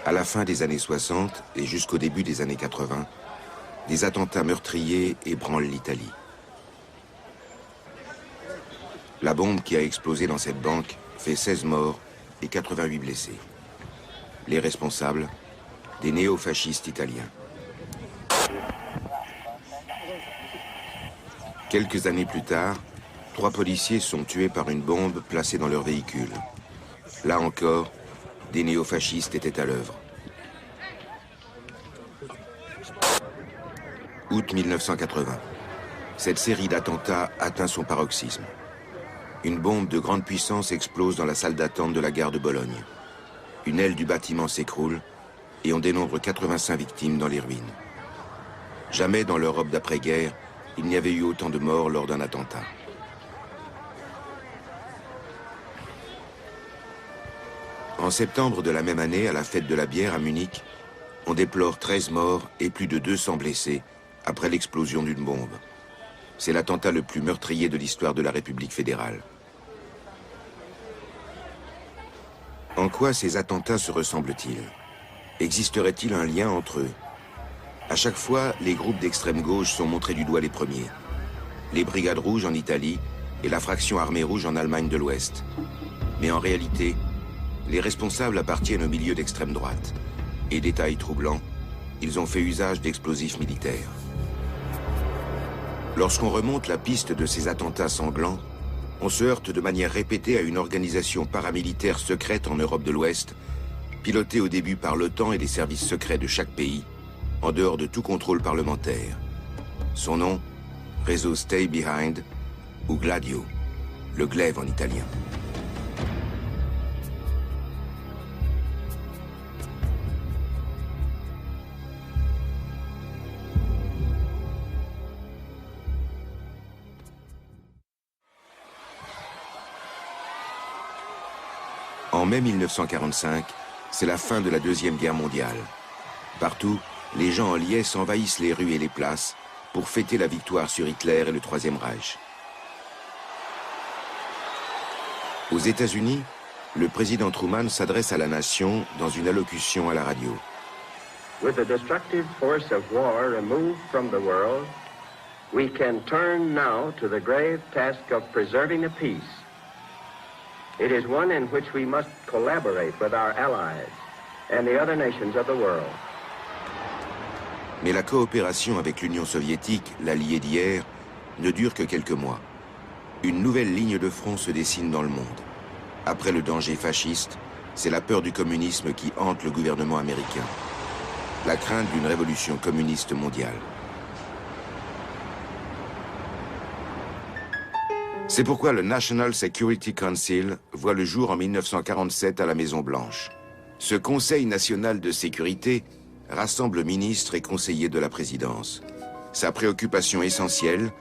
À la fin des années 60 et jusqu'au début des années 80, des attentats meurtriers ébranlent l'Italie. La bombe qui a explosé dans cette banque fait 16 morts et 88 blessés. Les responsables, des néofascistes italiens. Quelques années plus tard, 3 policiers sont tués par une bombe placée dans leur véhicule. Là encore, des néofascistes étaient à l'œuvre. Août 1980. Cette série d'attentats atteint son paroxysme. Une bombe de grande puissance explose dans la salle d'attente de la gare de Bologne. Une aile du bâtiment s'écroule et on dénombre 85 victimes dans les ruines. Jamais dans l'Europe d'après-guerre, il n'y avait eu autant de morts lors d'un attentat. En septembre de la même année, à la fête de la bière à Munich, on déplore 13 morts et plus de 200 blessés après l'explosion d'une bombe. C'est l'attentat le plus meurtrier de l'histoire de la République fédérale. En quoi ces attentats se ressemblent-ils? Existerait-il un lien entre eux? À chaque fois, les groupes d'extrême gauche sont montrés du doigt les premiers. Les Brigades rouges en Italie et la fraction armée rouge en Allemagne de l'Ouest. Mais en réalité, les responsables appartiennent au milieu d'extrême droite. Et détail troublant, ils ont fait usage d'explosifs militaires. Lorsqu'on remonte la piste de ces attentats sanglants, on se heurte de manière répétée à une organisation paramilitaire secrète en Europe de l'Ouest, pilotée au début par l'OTAN et les services secrets de chaque pays, en dehors de tout contrôle parlementaire. Son nom, réseau Stay Behind, ou Gladio, le glaive en italien. En mai 1945, c'est la fin de la Deuxième Guerre mondiale. Partout, les gens en liesse envahissent les rues et les places pour fêter la victoire sur Hitler et le Troisième Reich. Aux États-Unis, le président Truman s'adresse à la nation dans une allocution à la radio. With the destructive force of war removed from the world, we can turn now to the grave task of preserving a peace. It is one in which we must collaborate with our allies and the other nations of the world. Mais la coopération avec l'Union soviétique, l'allié d'hier, ne dure que quelques mois. Une nouvelle ligne de front se dessine dans le monde. Après le danger fasciste, c'est la peur du communisme qui hante le gouvernement américain. La crainte d'une révolution communiste mondiale. C'est pourquoi le National Security Council voit le jour en 1947 à la Maison-Blanche. Ce Conseil national de sécurité rassemble ministres et conseillers de la présidence. Sa préoccupation essentielle,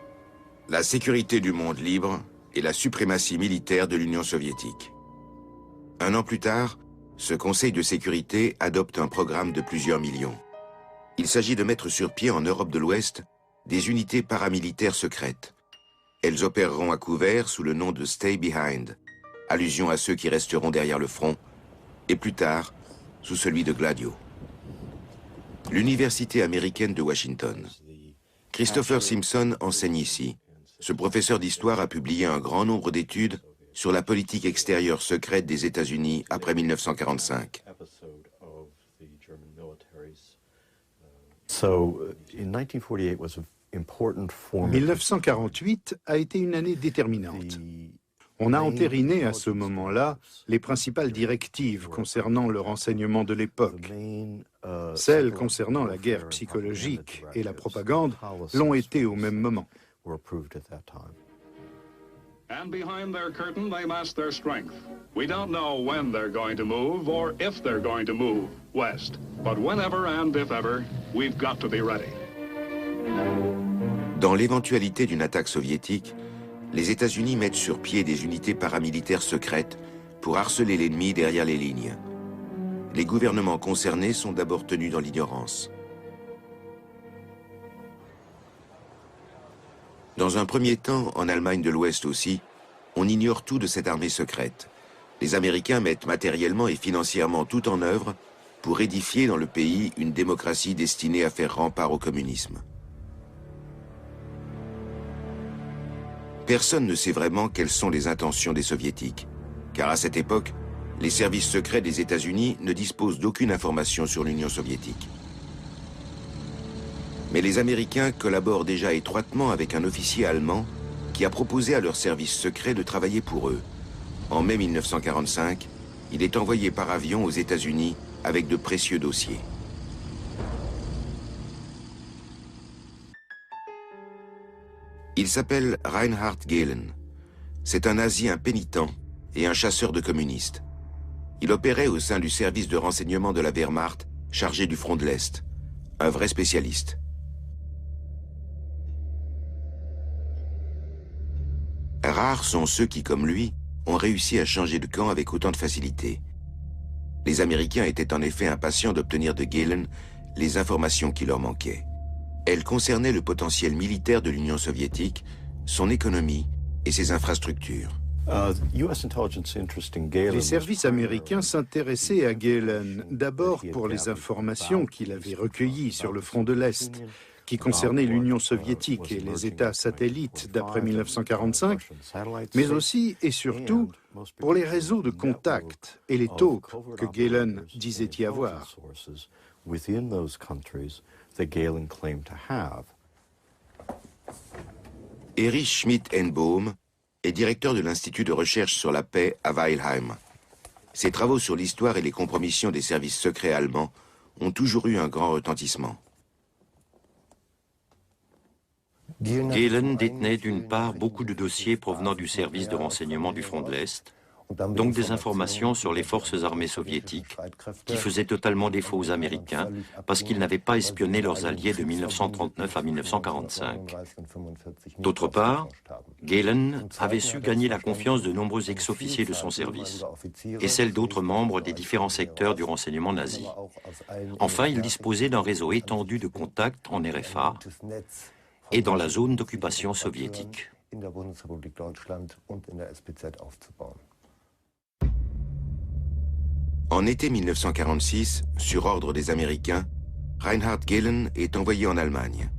la sécurité du monde libre et la suprématie militaire de l'Union soviétique. Un an plus tard, ce Conseil de sécurité adopte un programme de plusieurs millions. Il s'agit de mettre sur pied en Europe de l'Ouest des unités paramilitaires secrètes. Elles opéreront à couvert sous le nom de Stay Behind, allusion à ceux qui resteront derrière le front, et plus tard, sous celui de Gladio. L'Université américaine de Washington. Christopher Simpson enseigne ici. Ce professeur d'histoire a publié un grand nombre d'études sur la politique extérieure secrète des États-Unis après 1945. 1948 a été une année déterminante. On a entériné à ce moment-là les principales directives concernant le renseignement de l'époque. Celles concernant la guerre psychologique et la propagande l'ont été au même moment. And behind their curtain, they mask their strength. We don't know when they're going to move or if they're going to move west. But whenever and if ever, we've got to be ready. Dans l'éventualité d'une attaque soviétique, les États-Unis mettent sur pied des unités paramilitaires secrètes pour harceler l'ennemi derrière les lignes. Les gouvernements concernés sont d'abord tenus dans l'ignorance. Dans un premier temps, en Allemagne de l'Ouest aussi, on ignore tout de cette armée secrète. Les Américains mettent matériellement et financièrement tout en œuvre pour édifier dans le pays une démocratie destinée à faire rempart au communisme. Personne ne sait vraiment quelles sont les intentions des soviétiques, car à cette époque, les services secrets des États-Unis ne disposent d'aucune information sur l'Union soviétique. Mais les Américains collaborent déjà étroitement avec un officier allemand qui a proposé à leurs services secrets de travailler pour eux. En mai 1945, il est envoyé par avion aux États-Unis avec de précieux dossiers. Il s'appelle Reinhard Gehlen. C'est un nazi impénitent et un chasseur de communistes. Il opérait au sein du service de renseignement de la Wehrmacht, chargé du front de l'Est. Un vrai spécialiste. Rares sont ceux qui, comme lui, ont réussi à changer de camp avec autant de facilité. Les Américains étaient en effet impatients d'obtenir de Gehlen les informations qui leur manquaient. Elles concernaient le potentiel militaire de l'Union soviétique, son économie et ses infrastructures. Les services américains s'intéressaient à Gehlen d'abord pour les informations qu'il avait recueillies sur le front de l'Est, qui concernaient l'Union soviétique et les États satellites d'après 1945, mais aussi et surtout pour les réseaux de contacts et les taupes que Gehlen disait y avoir. Erich Schmidt-Enbohm est directeur de l'Institut de recherche sur la paix à Weilheim. Ses travaux sur l'histoire et les compromissions des services secrets allemands ont toujours eu un grand retentissement. Gehlen détenait d'une part beaucoup de dossiers provenant du service de renseignement du front de l'Est, donc des informations sur les forces armées soviétiques qui faisaient totalement défaut aux Américains parce qu'ils n'avaient pas espionné leurs alliés de 1939 à 1945. D'autre part, Gehlen avait su gagner la confiance de nombreux ex-officiers de son service et celle d'autres membres des différents secteurs du renseignement nazi. Enfin, il disposait d'un réseau étendu de contacts en RFA et dans la zone d'occupation soviétique. En été 1946, sur ordre des Américains, Reinhard Gehlen est envoyé en Allemagne.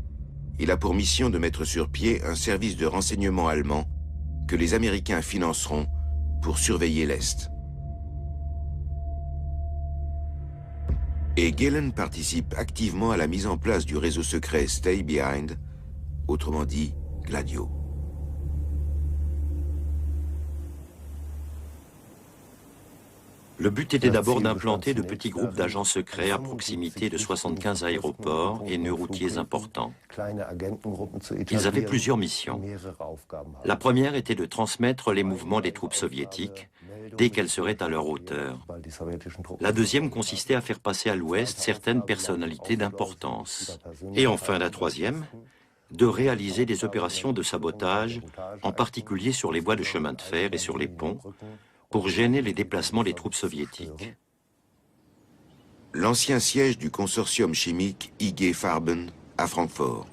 Il a pour mission de mettre sur pied un service de renseignement allemand que les Américains financeront pour surveiller l'Est. Et Gehlen participe activement à la mise en place du réseau secret Stay Behind, autrement dit Gladio. Le but était d'abord d'implanter de petits groupes d'agents secrets à proximité de 75 aéroports et nœuds routiers importants. Ils avaient plusieurs missions. La première était de transmettre les mouvements des troupes soviétiques dès qu'elles seraient à leur hauteur. La deuxième consistait à faire passer à l'Ouest certaines personnalités d'importance. Et enfin la troisième, de réaliser des opérations de sabotage, en particulier sur les voies de chemin de fer et sur les ponts, pour gêner les déplacements des troupes soviétiques. L'ancien siège du consortium chimique IG Farben à Francfort.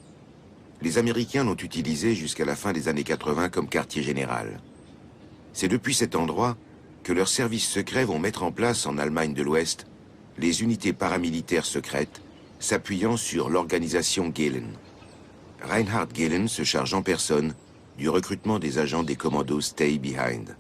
Les Américains l'ont utilisé jusqu'à la fin des années 80 comme quartier général. C'est depuis cet endroit que leurs services secrets vont mettre en place en Allemagne de l'Ouest les unités paramilitaires secrètes s'appuyant sur l'organisation Gehlen. Reinhard Gehlen se charge en personne du recrutement des agents des commandos Stay Behind.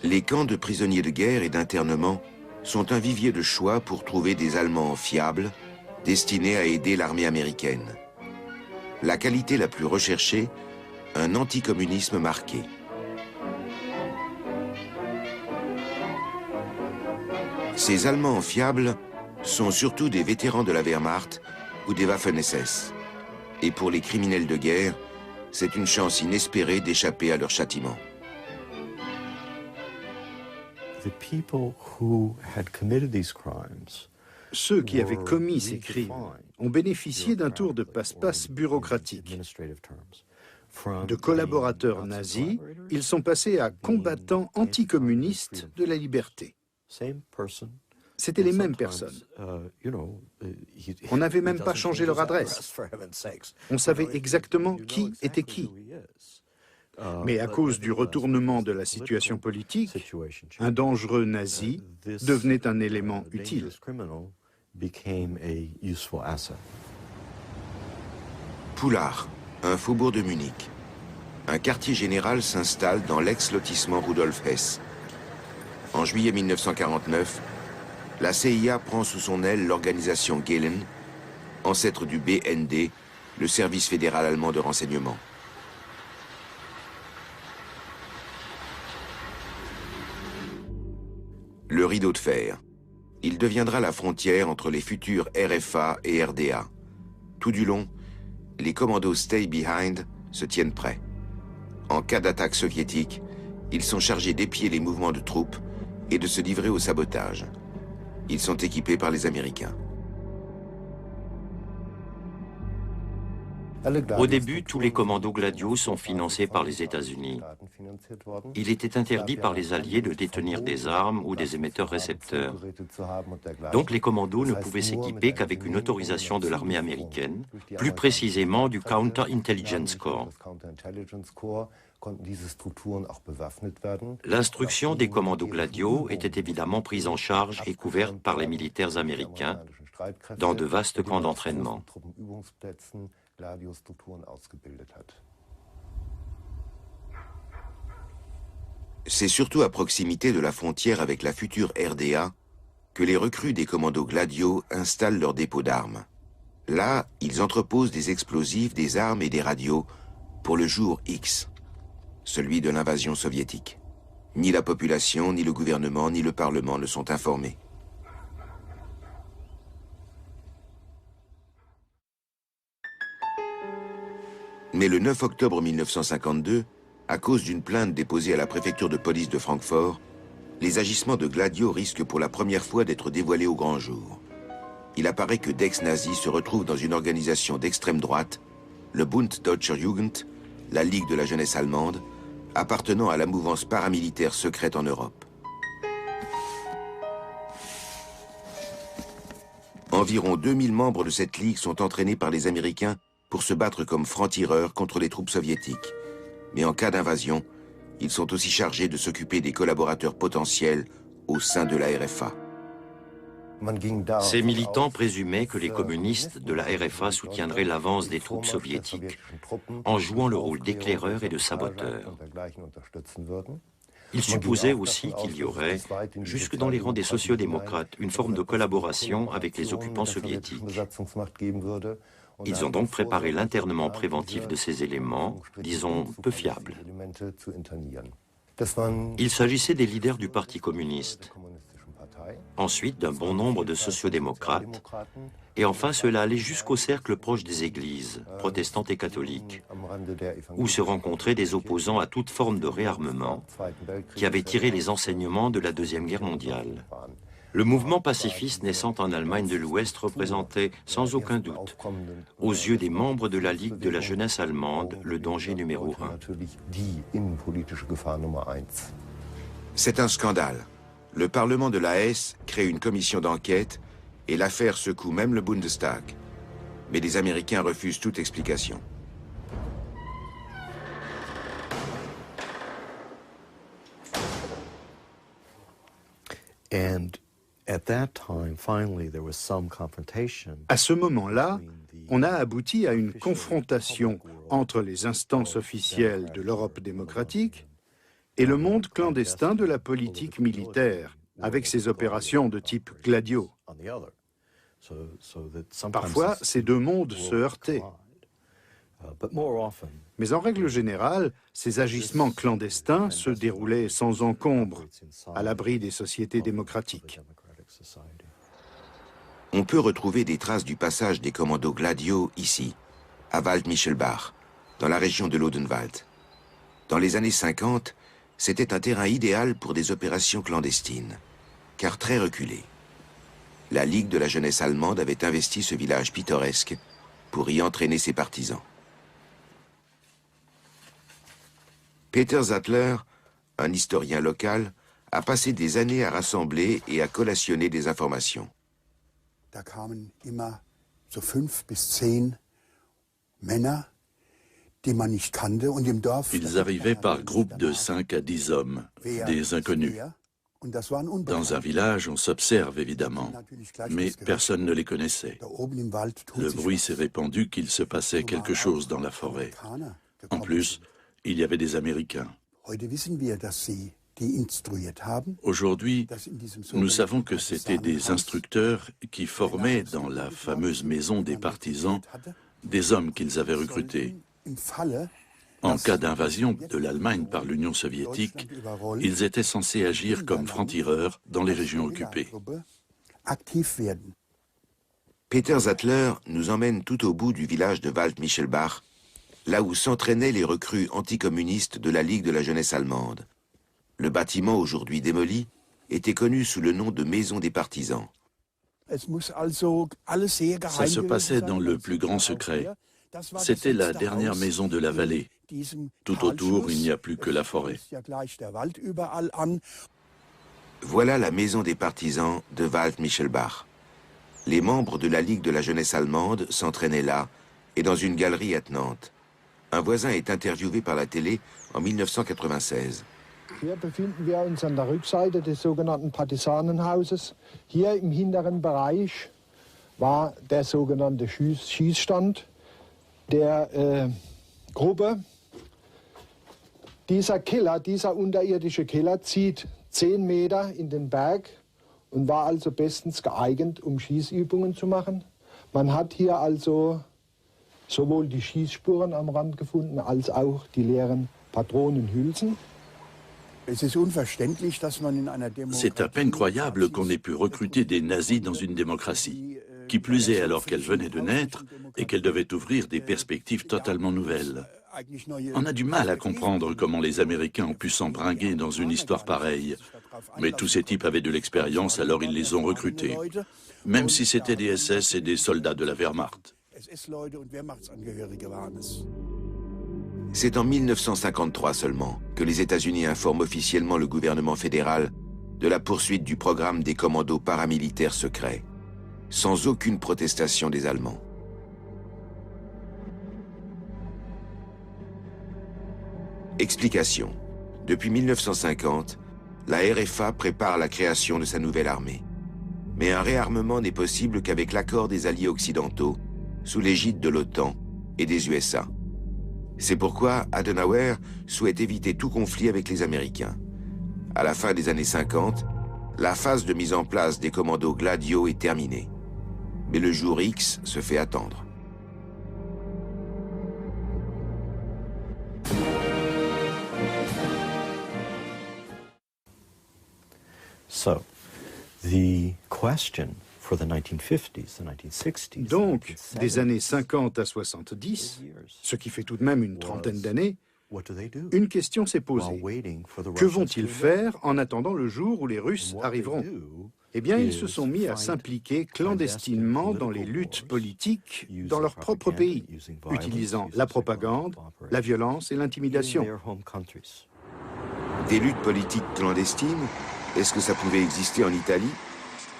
Les camps de prisonniers de guerre et d'internement sont un vivier de choix pour trouver des Allemands fiables, destinés à aider l'armée américaine. La qualité la plus recherchée, un anticommunisme marqué. Ces Allemands fiables sont surtout des vétérans de la Wehrmacht ou des Waffen-SS. Et pour les criminels de guerre, c'est une chance inespérée d'échapper à leur châtiment. Ceux qui avaient commis ces crimes ont bénéficié d'un tour de passe-passe bureaucratique. De collaborateurs nazis, ils sont passés à combattants anticommunistes de la liberté. C'étaient les mêmes personnes. On n'avait même pas changé leur adresse. On savait exactement qui était qui. Mais à cause du retournement de la situation politique, un dangereux nazi devenait un élément utile. Poulard, un faubourg de Munich. Un quartier général s'installe dans l'ex-lotissement Rudolf Hess. En juillet 1949, la CIA prend sous son aile l'organisation Gehlen, ancêtre du BND, le service fédéral allemand de renseignement. Le rideau de fer. Il deviendra la frontière entre les futurs RFA et RDA. Tout du long, les commandos Stay Behind se tiennent prêts. En cas d'attaque soviétique, ils sont chargés d'épier les mouvements de troupes et de se livrer au sabotage. Ils sont équipés par les Américains. Au début, tous les commandos Gladio sont financés par les États-Unis. Il était interdit par les Alliés de détenir des armes ou des émetteurs-récepteurs. Donc les commandos ne pouvaient s'équiper qu'avec une autorisation de l'armée américaine, plus précisément du Counter-Intelligence Corps. L'instruction des commandos Gladio était évidemment prise en charge et couverte par les militaires américains dans de vastes camps d'entraînement. C'est surtout à proximité de la frontière avec la future RDA que les recrues des commandos Gladio installent leur dépôt d'armes. Là, ils entreposent des explosifs, des armes et des radios pour le jour X, celui de l'invasion soviétique. Ni la population, ni le gouvernement, ni le Parlement ne sont informés. Mais le 9 octobre 1952, à cause d'une plainte déposée à la préfecture de police de Francfort, les agissements de Gladio risquent pour la première fois d'être dévoilés au grand jour. Il apparaît que d'ex-nazis se retrouvent dans une organisation d'extrême droite, le Bund Deutscher Jugend, la Ligue de la jeunesse allemande, appartenant à la mouvance paramilitaire secrète en Europe. Environ 2000 membres de cette ligue sont entraînés par les Américains pour se battre comme francs-tireurs contre les troupes soviétiques. Mais en cas d'invasion, ils sont aussi chargés de s'occuper des collaborateurs potentiels au sein de la RFA. Ces militants présumaient que les communistes de la RFA soutiendraient l'avance des troupes soviétiques en jouant le rôle d'éclaireurs et de saboteurs. Ils supposaient aussi qu'il y aurait, jusque dans les rangs des sociodémocrates, une forme de collaboration avec les occupants soviétiques. Ils ont donc préparé l'internement préventif de ces éléments, disons, peu fiables. Il s'agissait des leaders du Parti communiste, ensuite d'un bon nombre de sociodémocrates, et enfin cela allait jusqu'au cercle proche des églises, protestantes et catholiques, où se rencontraient des opposants à toute forme de réarmement qui avaient tiré les enseignements de la Deuxième Guerre mondiale. Le mouvement pacifiste naissant en Allemagne de l'Ouest représentait, sans aucun doute, aux yeux des membres de la Ligue de la jeunesse allemande, le danger numéro 1. C'est un scandale. Le Parlement de la Hesse crée une commission d'enquête et l'affaire secoue même le Bundestag. Mais les Américains refusent toute explication. À ce moment-là, on a abouti à une confrontation entre les instances officielles de l'Europe démocratique et le monde clandestin de la politique militaire, avec ses opérations de type Gladio. Parfois, ces deux mondes se heurtaient. Mais en règle générale, ces agissements clandestins se déroulaient sans encombre, à l'abri des sociétés démocratiques. On peut retrouver des traces du passage des commandos Gladio ici, à Wald-Michelbach, dans la région de l'Odenwald. Dans les années 50, c'était un terrain idéal pour des opérations clandestines, car très reculé. La Ligue de la jeunesse allemande avait investi ce village pittoresque pour y entraîner ses partisans. Peter Sattler, un historien local, a passé des années à rassembler et à collationner des informations. Da kamen immer so 5 bis 10 Männer, Ils arrivaient par groupe de 5 à 10 hommes, des inconnus. Dans un village, on s'observe évidemment, mais personne ne les connaissait. Le bruit s'est répandu qu'il se passait quelque chose dans la forêt. En plus, il y avait des Américains. Aujourd'hui, nous savons que c'étaient des instructeurs qui formaient dans la fameuse maison des partisans des hommes qu'ils avaient recrutés. En cas d'invasion de l'Allemagne par l'Union soviétique, ils étaient censés agir comme francs-tireurs dans les régions occupées. Peter Sattler nous emmène tout au bout du village de Wald-Michelbach, là où s'entraînaient les recrues anticommunistes de la Ligue de la jeunesse allemande. Le bâtiment, aujourd'hui démoli, était connu sous le nom de Maison des partisans. Ça se passait dans le plus grand secret. C'était la dernière maison de la vallée. Tout autour, il n'y a plus que la forêt. Voilà la maison des partisans de Wald-Michelbach. Les membres de la Ligue de la jeunesse allemande s'entraînaient là et dans une galerie attenante. Un voisin est interviewé par la télé en 1996. Hier befinden wir uns an der Rückseite des sogenannten Partisanenhauses. Hier im hinteren Bereich war der sogenannte Schießstand der Gruppe. Dieser Keller, dieser unterirdische Keller, zieht 10 Meter in den Berg und war also bestens geeignet, um Schießübungen zu machen. Man hat hier also sowohl die Schießspuren am Rand gefunden, als auch die leeren Patronenhülsen. C'est à peine croyable qu'on ait pu recruter des nazis dans une démocratie, qui plus est alors qu'elle venait de naître et qu'elle devait ouvrir des perspectives totalement nouvelles. On a du mal à comprendre comment les Américains ont pu s'embringuer dans une histoire pareille. Mais tous ces types avaient de l'expérience, alors ils les ont recrutés. Même si c'était des SS et des soldats de la Wehrmacht. C'est en 1953 seulement que les États-Unis informent officiellement le gouvernement fédéral de la poursuite du programme des commandos paramilitaires secrets, sans aucune protestation des Allemands. Explication. Depuis 1950, la RFA prépare la création de sa nouvelle armée. Mais un réarmement n'est possible qu'avec l'accord des alliés occidentaux, sous l'égide de l'OTAN et des USA. C'est pourquoi Adenauer souhaite éviter tout conflit avec les Américains. À la fin des années 50, la phase de mise en place des commandos Gladio est terminée. Mais le jour X se fait attendre. Donc, des années 50 à 70, ce qui fait tout de même une trentaine d'années, une question s'est posée. Que vont-ils faire en attendant le jour où les Russes arriveront? Eh bien, ils se sont mis à s'impliquer clandestinement dans les luttes politiques dans leur propre pays, utilisant la propagande, la violence et l'intimidation. Des luttes politiques clandestines? Est-ce que ça pouvait exister en Italie?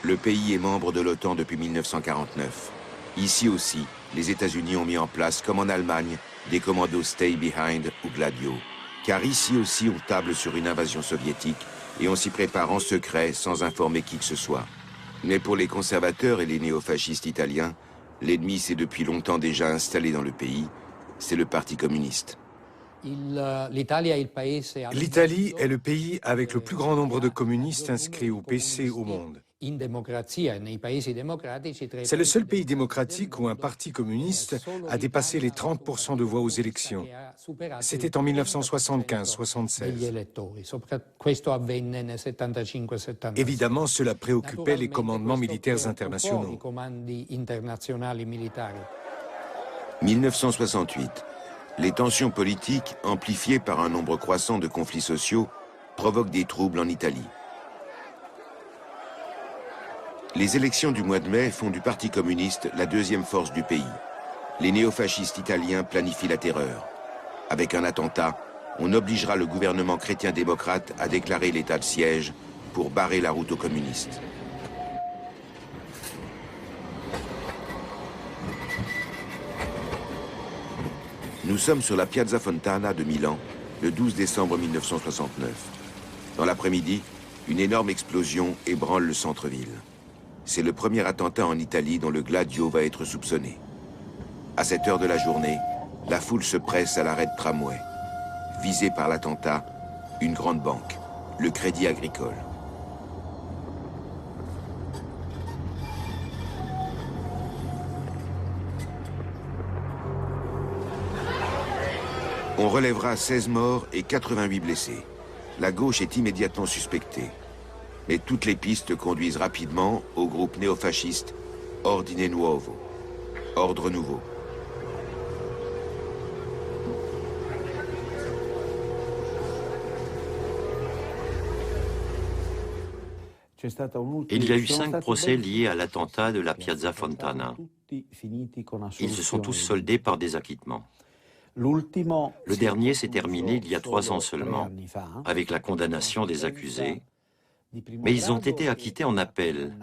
Le pays est membre de l'OTAN depuis 1949. Ici aussi, les États-Unis ont mis en place, comme en Allemagne, des commandos Stay Behind ou Gladio. Car ici aussi, on table sur une invasion soviétique et on s'y prépare en secret sans informer qui que ce soit. Mais pour les conservateurs et les néofascistes italiens, l'ennemi s'est depuis longtemps déjà installé dans le pays, c'est le Parti communiste. L'Italie est le pays avec le plus grand nombre de communistes inscrits au PC au monde. C'est le seul pays démocratique où un parti communiste a dépassé les 30% de voix aux élections. C'était en 1975-76. Évidemment, cela préoccupait les commandements militaires internationaux. 1968. Les tensions politiques, amplifiées par un nombre croissant de conflits sociaux, provoquent des troubles en Italie. Les élections du mois de mai font du Parti communiste la deuxième force du pays. Les néofascistes italiens planifient la terreur. Avec un attentat, on obligera le gouvernement chrétien-démocrate à déclarer l'état de siège pour barrer la route aux communistes. Nous sommes sur la Piazza Fontana de Milan, le 12 décembre 1969. Dans l'après-midi, une énorme explosion ébranle le centre-ville. C'est le premier attentat en Italie dont le Gladio va être soupçonné. À cette heure de la journée, la foule se presse à l'arrêt de tramway. Visée par l'attentat, une grande banque, le Crédit Agricole. On relèvera 16 morts et 88 blessés. La gauche est immédiatement suspectée. Mais toutes les pistes conduisent rapidement au groupe néofasciste Ordine Nuovo, Ordre Nouveau. Il y a eu 5 procès liés à l'attentat de la Piazza Fontana. Ils se sont tous soldés par des acquittements. Le dernier s'est terminé il y a 3 ans seulement, avec la condamnation des accusés, mais ils ont été acquittés en appel.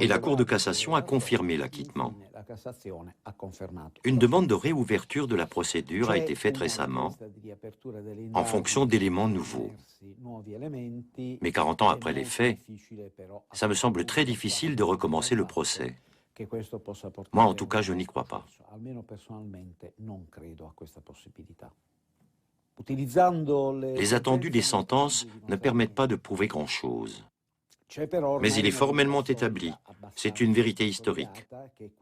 Et la Cour de cassation a confirmé l'acquittement. Une demande de réouverture de la procédure a été faite récemment, en fonction d'éléments nouveaux. Mais 40 ans après les faits, ça me semble très difficile de recommencer le procès. Moi, en tout cas, je n'y crois pas. Les attendus des sentences ne permettent pas de prouver grand-chose. Mais il est formellement établi, c'est une vérité historique,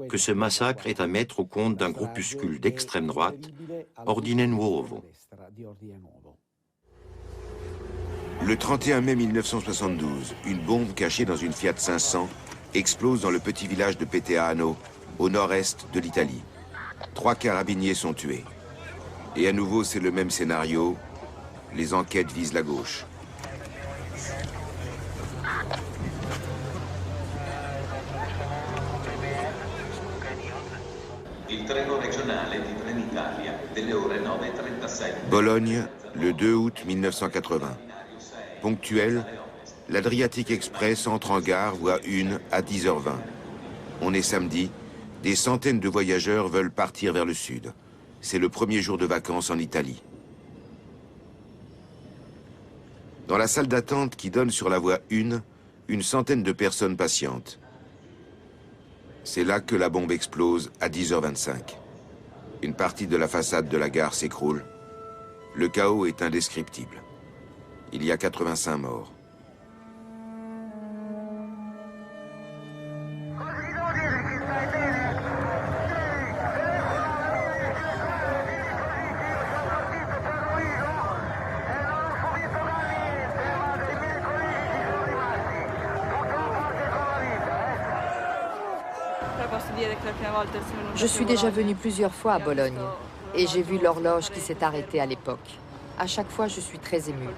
que ce massacre est à mettre au compte d'un groupuscule d'extrême droite, Ordine Nuovo. Le 31 mai 1972, une bombe cachée dans une Fiat 500 explose dans le petit village de Peteano, au nord-est de l'Italie. 3 carabiniers sont tués. Et à nouveau, c'est le même scénario. Les enquêtes visent la gauche. Bologne, le 2 août 1980. Ponctuel, l'Adriatic Express entre en gare, voie 1 à 10h20. On est samedi, des centaines de voyageurs veulent partir vers le sud. C'est le premier jour de vacances en Italie. Dans la salle d'attente qui donne sur la voie 1, une centaine de personnes patientent. C'est là que la bombe explose à 10h25. Une partie de la façade de la gare s'écroule. Le chaos est indescriptible. Il y a 85 morts. Je suis déjà venue plusieurs fois à Bologne et j'ai vu l'horloge qui s'est arrêtée à l'époque. À chaque fois, je suis très émue.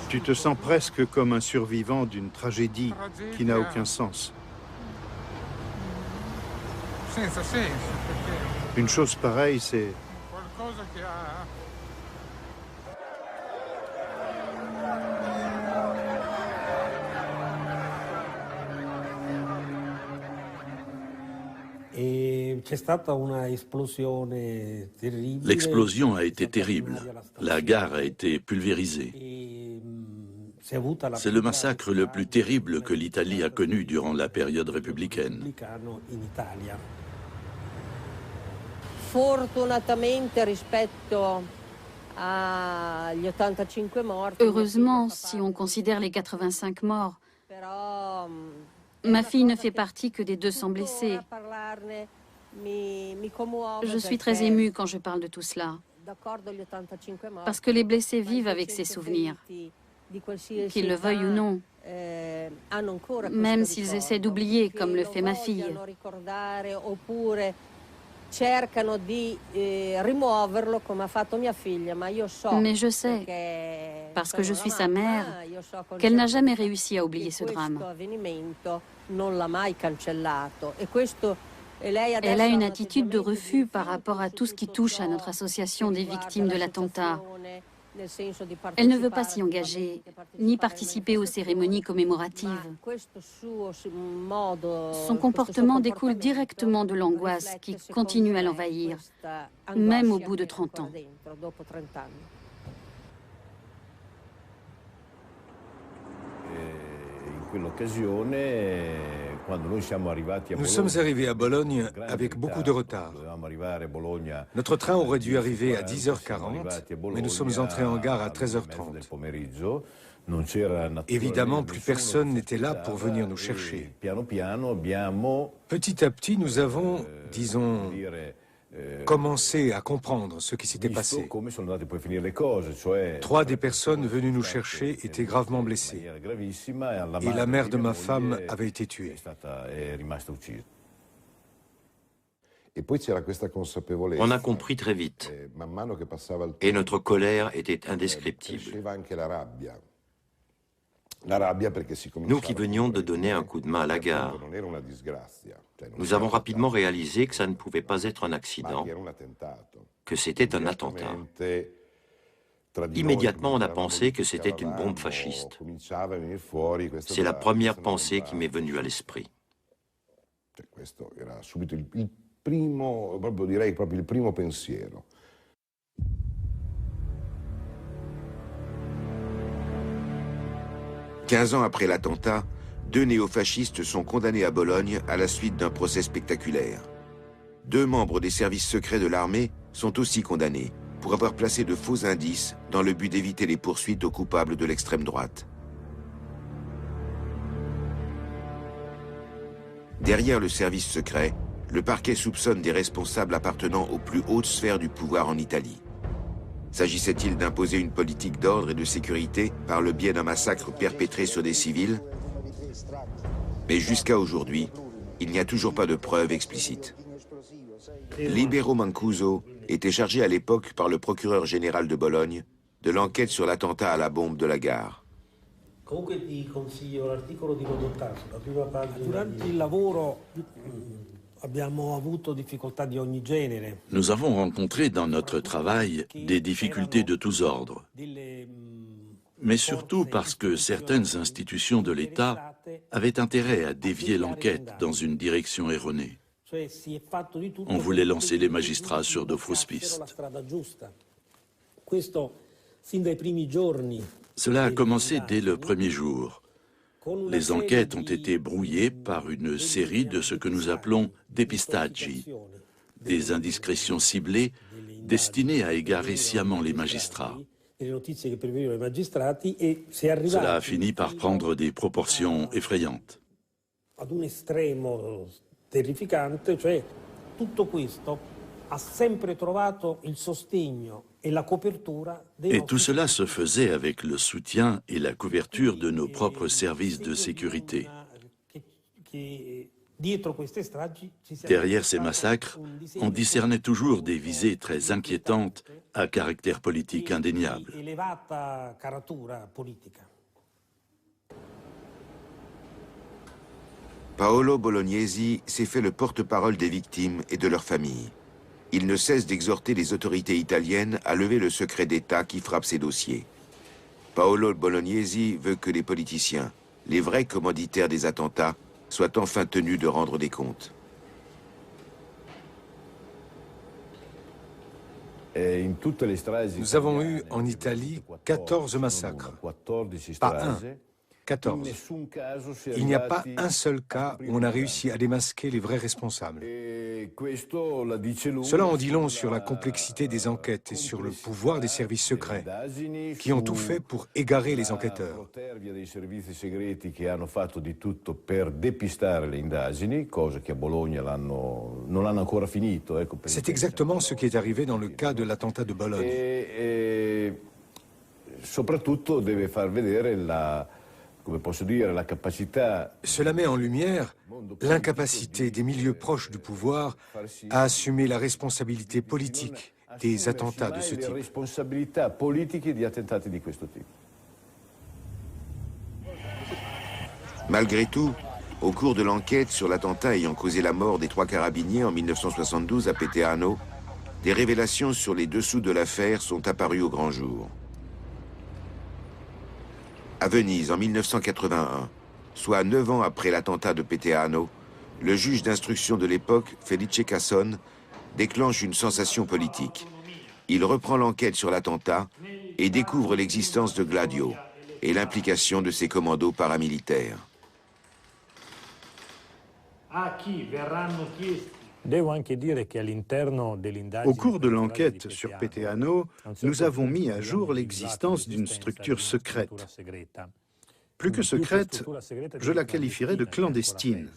Tu te sens presque comme un survivant d'une tragédie qui n'a aucun sens. Une chose pareille, c'est... L'explosion a été terrible. La gare a été pulvérisée. C'est le massacre le plus terrible que l'Italie a connu durant la période républicaine. Heureusement, si on considère les 85 morts, ma fille ne fait partie que des 200 blessés. Je suis très émue quand je parle de tout cela, parce que les blessés vivent avec ces souvenirs, qu'ils le veuillent ou non, même s'ils essaient d'oublier, comme le fait ma fille. Mais je sais, parce que je suis sa mère, qu'elle n'a jamais réussi à oublier ce drame. Elle a une attitude de refus par rapport à tout ce qui touche à notre association des victimes de l'attentat. Elle ne veut pas s'y engager, ni participer aux cérémonies commémoratives. Son comportement découle directement de l'angoisse qui continue à l'envahir, même au bout de 30 ans. Nous sommes arrivés à Bologne avec beaucoup de retard. Notre train aurait dû arriver à 10h40, mais nous sommes entrés en gare à 13h30. Évidemment, plus personne n'était là pour venir nous chercher. Petit à petit, nous avons, disons, commencé à comprendre ce qui s'était passé. 3 des personnes venues nous chercher étaient gravement blessées. Et la mère de ma femme avait été tuée. On a compris très vite. Et notre colère était indescriptible. Nous qui venions de donner un coup de main à la gare, nous avons rapidement réalisé que ça ne pouvait pas être un accident, que c'était un attentat. Immédiatement, on a pensé que c'était une bombe fasciste. C'est la première pensée qui m'est venue à l'esprit. 15 ans après l'attentat, 2 néofascistes sont condamnés à Bologne à la suite d'un procès spectaculaire. 2 membres des services secrets de l'armée sont aussi condamnés pour avoir placé de faux indices dans le but d'éviter les poursuites aux coupables de l'extrême droite. Derrière le service secret, le parquet soupçonne des responsables appartenant aux plus hautes sphères du pouvoir en Italie. S'agissait-il d'imposer une politique d'ordre et de sécurité par le biais d'un massacre perpétré sur des civils? Mais jusqu'à aujourd'hui, il n'y a toujours pas de preuves explicites. Libero Mancuso était chargé à l'époque par le procureur général de Bologne de l'enquête sur l'attentat à la bombe de la gare. Nous avons rencontré dans notre travail des difficultés de tous ordres, mais surtout parce que certaines institutions de l'État avaient intérêt à dévier l'enquête dans une direction erronée. On voulait lancer les magistrats sur de fausses pistes. Cela a commencé dès le premier jour. Les enquêtes ont été brouillées par une série de ce que nous appelons dépistaggi, des indiscrétions ciblées destinées à égarer sciemment les magistrats. Cela a fini par prendre des proportions effrayantes. Et tout cela se faisait avec le soutien et la couverture de nos propres services de sécurité. Derrière ces massacres, on discernait toujours des visées très inquiétantes à caractère politique indéniable. Paolo Bolognesi s'est fait le porte-parole des victimes et de leurs familles. Il ne cesse d'exhorter les autorités italiennes à lever le secret d'État qui frappe ces dossiers. Paolo Bolognesi veut que les politiciens, les vrais commanditaires des attentats, soient enfin tenus de rendre des comptes. Nous avons eu en Italie 14 massacres, pas un, 14. Il n'y a pas un seul cas où on a réussi à démasquer les vrais responsables. Cela en dit long sur la complexité des enquêtes et sur le pouvoir des services secrets, qui ont tout fait pour égarer les enquêteurs. C'est exactement ce qui est arrivé dans le cas de l'attentat de Bologne. Cela met en lumière l'incapacité des milieux proches du pouvoir à assumer la responsabilité politique des attentats de ce type. Malgré tout, au cours de l'enquête sur l'attentat ayant causé la mort des 3 carabiniers en 1972 à Peteano, des révélations sur les dessous de l'affaire sont apparues au grand jour. À Venise, en 1981, soit 9 ans après l'attentat de Peteano, le juge d'instruction de l'époque, Felice Casson, déclenche une sensation politique. Il reprend l'enquête sur l'attentat et découvre l'existence de Gladio et l'implication de ses commandos paramilitaires. Au cours de l'enquête sur Peteano, nous avons mis à jour l'existence d'une structure secrète. Plus que secrète, je la qualifierais de clandestine.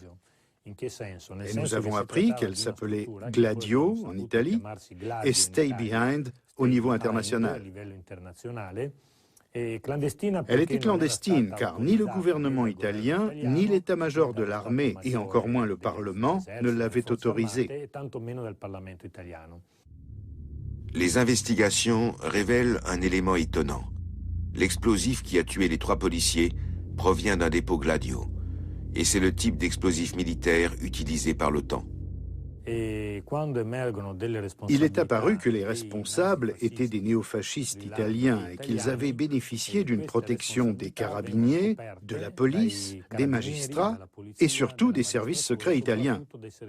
Et nous avons appris qu'elle s'appelait Gladio en Italie et Stay Behind au niveau international. Elle était clandestine car ni le gouvernement italien, ni l'état-major de l'armée, et encore moins le Parlement, ne l'avaient autorisée. Les investigations révèlent un élément étonnant. L'explosif qui a tué les 3 policiers provient d'un dépôt Gladio. Et c'est le type d'explosif militaire utilisé par l'OTAN. Il est apparu que les responsables étaient des néofascistes italiens et qu'ils avaient bénéficié d'une protection des carabiniers, de la police, des magistrats et surtout des services secrets italiens.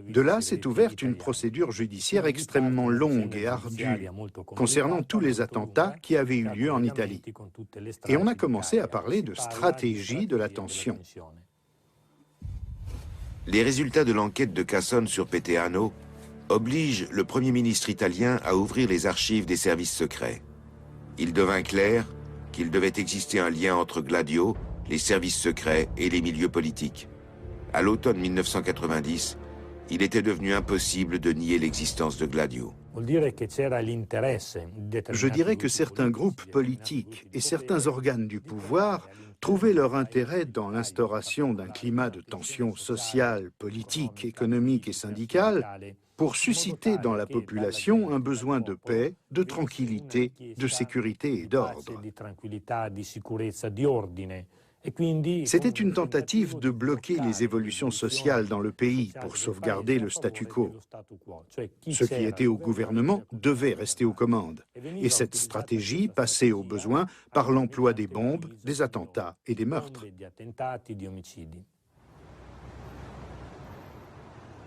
De là s'est ouverte une procédure judiciaire extrêmement longue et ardue concernant tous les attentats qui avaient eu lieu en Italie. Et on a commencé à parler de stratégie de la tension. Les résultats de l'enquête de Casson sur Peteano obligent le Premier ministre italien à ouvrir les archives des services secrets. Il devint clair qu'il devait exister un lien entre Gladio, les services secrets et les milieux politiques. À l'automne 1990, il était devenu impossible de nier l'existence de Gladio. Je dirais que certains groupes politiques et certains organes du pouvoir trouvaient leur intérêt dans l'instauration d'un climat de tension sociale, politique, économique et syndicale pour susciter dans la population un besoin de paix, de tranquillité, de sécurité et d'ordre. C'était une tentative de bloquer les évolutions sociales dans le pays pour sauvegarder le statu quo. Ceux qui étaient au gouvernement devaient rester aux commandes. Et cette stratégie passait au besoin par l'emploi des bombes, des attentats et des meurtres.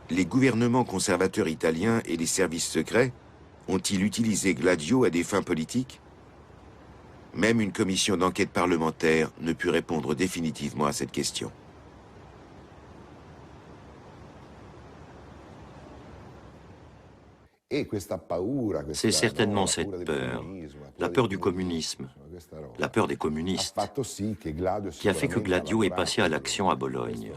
Les gouvernements conservateurs italiens et les services secrets ont-ils utilisé Gladio à des fins politiques ? Même une commission d'enquête parlementaire ne put répondre définitivement à cette question. C'est certainement cette peur, la peur du communisme, la peur des communistes, qui a fait que Gladio est passé à l'action à Bologne.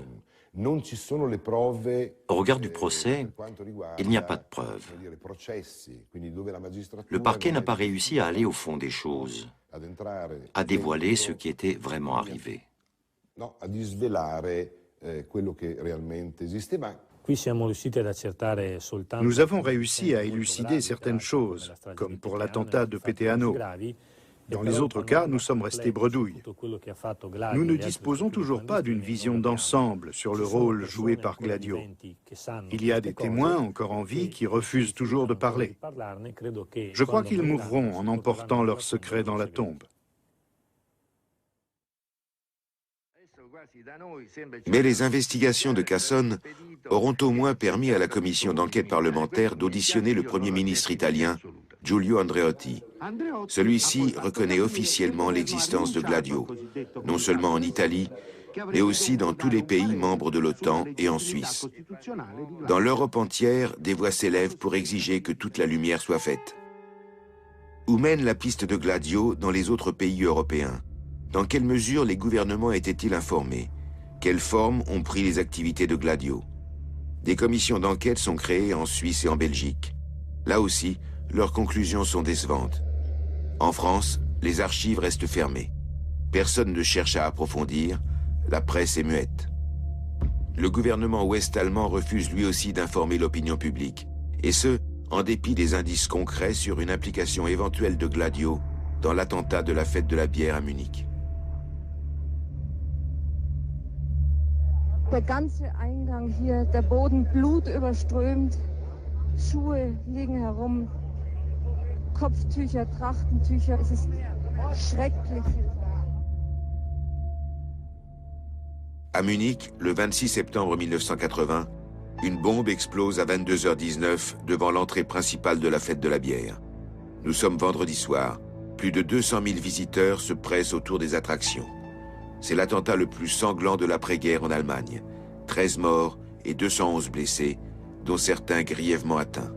Au regard du procès, il n'y a pas de preuves. Le parquet n'a pas réussi à aller au fond des choses, à dévoiler ce qui était vraiment arrivé. Nous avons réussi à élucider certaines choses, comme pour l'attentat de Peteano. Dans les autres cas, nous sommes restés bredouilles. Nous ne disposons toujours pas d'une vision d'ensemble sur le rôle joué par Gladio. Il y a des témoins encore en vie qui refusent toujours de parler. Je crois qu'ils mourront en emportant leurs secrets dans la tombe. Mais les investigations de Casson auront au moins permis à la commission d'enquête parlementaire d'auditionner le Premier ministre italien, Giulio Andreotti. Celui-ci reconnaît officiellement l'existence de Gladio, non seulement en Italie, mais aussi dans tous les pays membres de l'OTAN et en Suisse. Dans l'Europe entière, des voix s'élèvent pour exiger que toute la lumière soit faite. Où mène la piste de Gladio dans les autres pays européens? Dans quelle mesure les gouvernements étaient-ils informés? Quelle forme ont pris les activités de Gladio? Des commissions d'enquête sont créées en Suisse et en Belgique. Là aussi, leurs conclusions sont décevantes. En France, les archives restent fermées. Personne ne cherche à approfondir, la presse est muette. Le gouvernement ouest-allemand refuse lui aussi d'informer l'opinion publique, et ce, en dépit des indices concrets sur une implication éventuelle de Gladio dans l'attentat de la fête de la bière à Munich. Der ganze Eingang hier, der Boden blutüberströmt, Schuhe liegen herum, Kopftücher, Trachtentücher, es ist schrecklich. À Munich, le 26 septembre 1980, une bombe explose à 22h19 devant l'entrée principale de la fête de la bière. Nous sommes vendredi soir. Plus de 200 000 visiteurs se pressent autour des attractions. C'est l'attentat le plus sanglant de l'après-guerre en Allemagne. 13 morts et 211 blessés, dont certains grièvement atteints.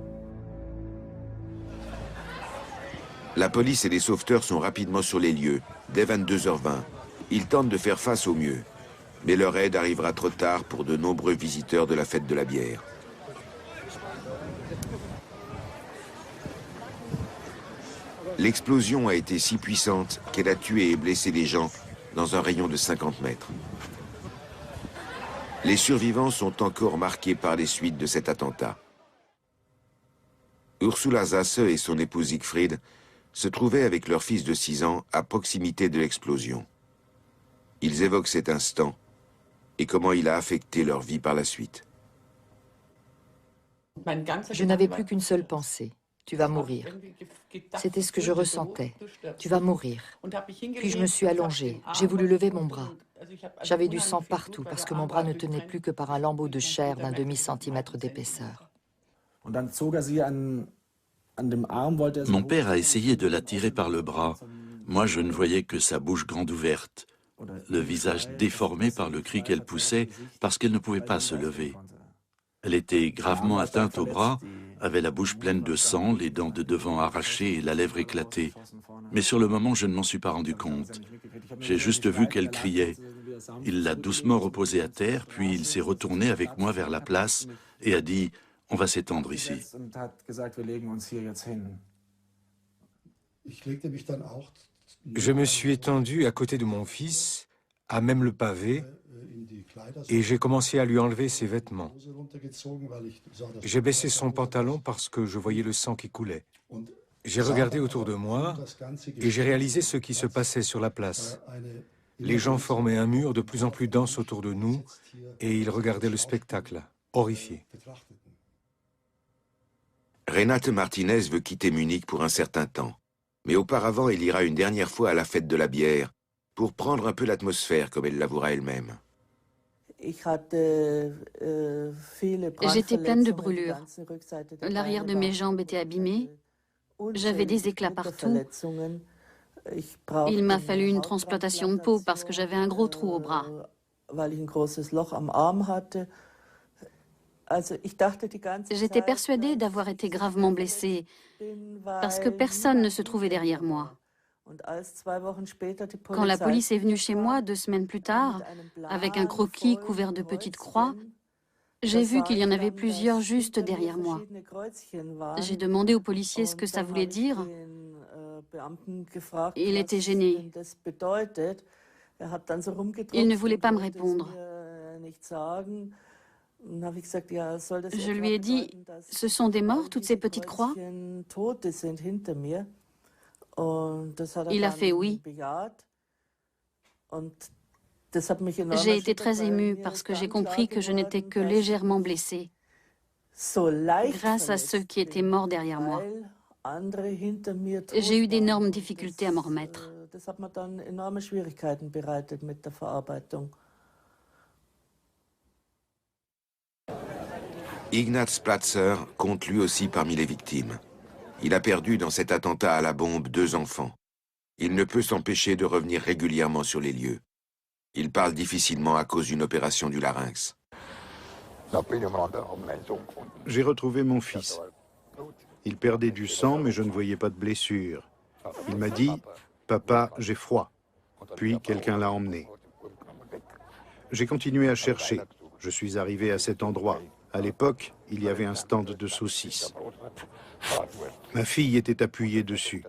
La police et les sauveteurs sont rapidement sur les lieux, dès 22h20. Ils tentent de faire face au mieux. Mais leur aide arrivera trop tard pour de nombreux visiteurs de la fête de la bière. L'explosion a été si puissante qu'elle a tué et blessé les gens dans un rayon de 50 mètres. Les survivants sont encore marqués par les suites de cet attentat. Ursula Zasse et son époux Siegfried se trouvaient avec leur fils de 6 ans à proximité de l'explosion. Ils évoquent cet instant et comment il a affecté leur vie par la suite. Je n'avais plus qu'une seule pensée. Tu vas mourir. C'était ce que je ressentais. Tu vas mourir. Puis je me suis allongée. J'ai voulu lever mon bras. J'avais du sang partout parce que mon bras ne tenait plus que par un lambeau de chair d'un demi-centimètre d'épaisseur. Mon père a essayé de la tirer par le bras. Moi, je ne voyais que sa bouche grande ouverte, le visage déformé par le cri qu'elle poussait parce qu'elle ne pouvait pas se lever. Elle était gravement atteinte au bras, avait la bouche pleine de sang, les dents de devant arrachées et la lèvre éclatée. Mais sur le moment, je ne m'en suis pas rendu compte. J'ai juste vu qu'elle criait. Il l'a doucement reposée à terre, puis il s'est retourné avec moi vers la place et a dit « On va s'étendre ici ». Je me suis étendu à côté de mon fils, à même le pavé, et j'ai commencé à lui enlever ses vêtements. J'ai baissé son pantalon parce que je voyais le sang qui coulait. J'ai regardé autour de moi et j'ai réalisé ce qui se passait sur la place. Les gens formaient un mur de plus en plus dense autour de nous et ils regardaient le spectacle, horrifiés. Renate Martinez veut quitter Munich pour un certain temps. Mais auparavant, elle ira une dernière fois à la fête de la bière pour prendre un peu l'atmosphère, comme elle l'avouera elle-même. J'étais pleine de brûlures. L'arrière de mes jambes était abîmé. J'avais des éclats partout. Il m'a fallu une transplantation de peau parce que j'avais un gros trou au bras. J'étais persuadée d'avoir été gravement blessée parce que personne ne se trouvait derrière moi. Quand la police est venue chez moi 2 semaines plus tard, avec un croquis couvert de petites croix, j'ai vu qu'il y en avait plusieurs juste derrière moi. J'ai demandé au policier ce que ça voulait dire. Il était gêné. Il ne voulait pas me répondre. Je lui ai dit, ce sont des morts, toutes ces petites croix? Il a fait oui. J'ai été très émue parce que j'ai compris que je n'étais que légèrement blessée, grâce à ceux qui étaient morts derrière moi. J'ai eu d'énormes difficultés à m'en remettre. Ignaz Platzer compte lui aussi parmi les victimes. Il a perdu dans cet attentat à la bombe 2 enfants. Il ne peut s'empêcher de revenir régulièrement sur les lieux. Il parle difficilement à cause d'une opération du larynx. J'ai retrouvé mon fils. Il perdait du sang, mais je ne voyais pas de blessure. Il m'a dit « Papa, j'ai froid ». Puis quelqu'un l'a emmené. J'ai continué à chercher. Je suis arrivé à cet endroit. À l'époque, il y avait un stand de saucisses. Ma fille était appuyée dessus.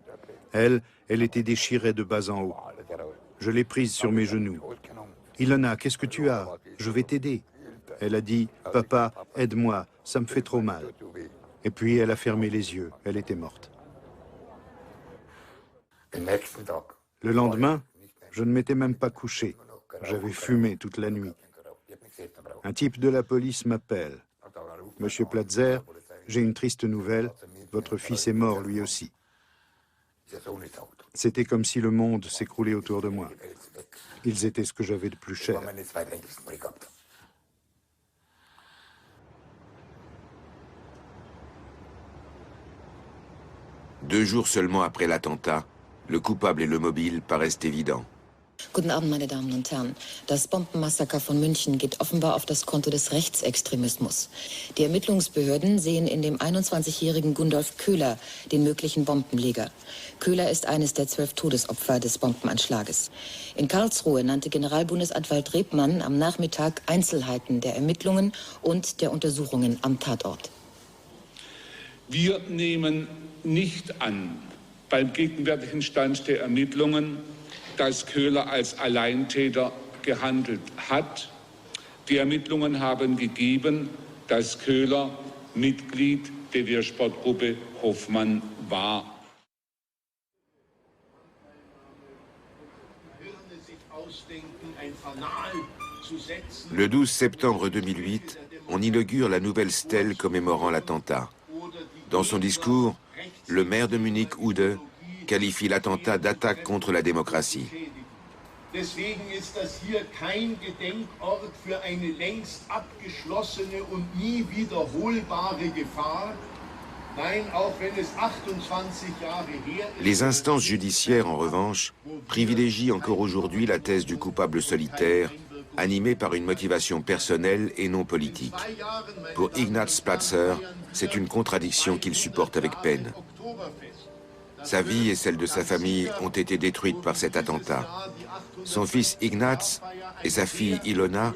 Elle était déchirée de bas en haut. Je l'ai prise sur mes genoux. « Ilona, qu'est-ce que tu as? Je vais t'aider. » Elle a dit « Papa, aide-moi, ça me fait trop mal. » Et puis elle a fermé les yeux, elle était morte. Le lendemain, je ne m'étais même pas couché. J'avais fumé toute la nuit. Un type de la police m'appelle. « Monsieur Platzer, j'ai une triste nouvelle, votre fils est mort lui aussi. » C'était comme si le monde s'écroulait autour de moi. Ils étaient ce que j'avais de plus cher. Deux jours seulement après l'attentat, le coupable et le mobile paraissent évidents. Guten Abend, meine Damen und Herren. Das Bombenmassaker von München geht offenbar auf das Konto des Rechtsextremismus. Die Ermittlungsbehörden sehen in dem 21-jährigen Gundolf Köhler den möglichen Bombenleger. Köhler ist eines der 12 Todesopfer des Bombenanschlages. In Karlsruhe nannte Generalbundesanwalt Rebmann am Nachmittag Einzelheiten der Ermittlungen und der Untersuchungen am Tatort. Wir nehmen nicht an, beim gegenwärtigen Stand der Ermittlungen, dass Köhler als Alleintäter gehandelt hat. Die Ermittlungen haben gegeben, dass Köhler Mitglied der Wehrsportgruppe Hoffmann war. Le 12 septembre 2008, on inaugure la nouvelle stèle commémorant l'attentat. Dans son discours, le maire de Munich, Ude, qualifie l'attentat d'attaque contre la démocratie. Deswegen ist das hier kein Gedenkort für eine längst abgeschlossene und nie wiederholbare Gefahr. Nein, auch wenn es 28 Jahre her ist. Les instances judiciaires, en revanche, privilégient encore aujourd'hui la thèse du coupable solitaire, animée par une motivation personnelle et non politique. Pour Ignaz Platzer, c'est une contradiction qu'il supporte avec peine. Sa vie et celle de sa famille ont été détruites par cet attentat. Son fils Ignaz et sa fille Ilona,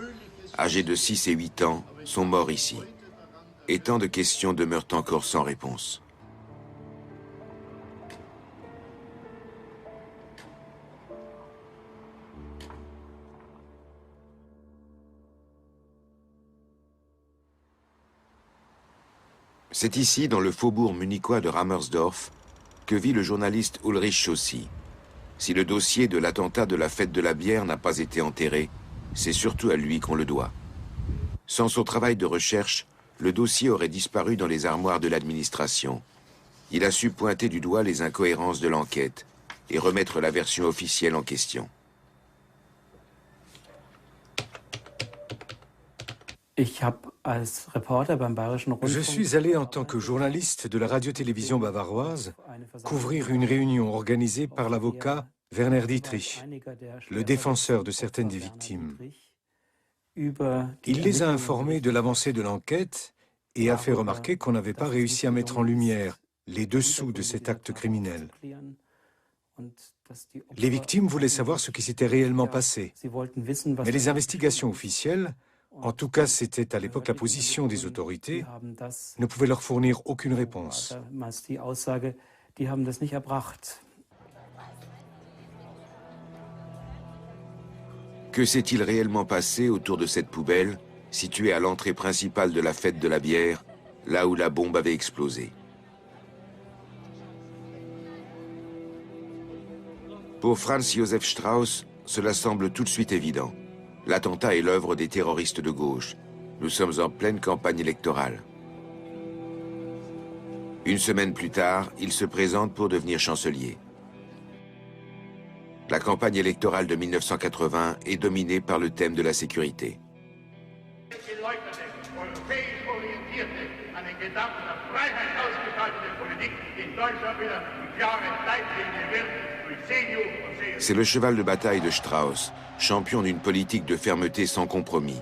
âgés de 6 et 8 ans, sont morts ici. Et tant de questions demeurent encore sans réponse. C'est ici, dans le faubourg munichois de Ramersdorf, que vit le journaliste Ulrich Chaussy. Si le dossier de l'attentat de la fête de la bière n'a pas été enterré, c'est surtout à lui qu'on le doit. Sans son travail de recherche, le dossier aurait disparu dans les armoires de l'administration. Il a su pointer du doigt les incohérences de l'enquête et remettre la version officielle en question. Je suis allé en tant que journaliste de la radio-télévision bavaroise couvrir une réunion organisée par l'avocat Werner Dietrich, le défenseur de certaines des victimes. Il les a informés de l'avancée de l'enquête et a fait remarquer qu'on n'avait pas réussi à mettre en lumière les dessous de cet acte criminel. Les victimes voulaient savoir ce qui s'était réellement passé, mais les investigations officielles, en tout cas c'était à l'époque la position des autorités, ne pouvaient leur fournir aucune réponse. Que s'est-il réellement passé autour de cette poubelle, située à l'entrée principale de la fête de la bière, là où la bombe avait explosé? Pour Franz Josef Strauss, cela semble tout de suite évident. L'attentat est l'œuvre des terroristes de gauche. Nous sommes en pleine campagne électorale. Une semaine plus tard, il se présente pour devenir chancelier. La campagne électorale de 1980 est dominée par le thème de la sécurité. C'est le cheval de bataille de Strauss, champion d'une politique de fermeté sans compromis.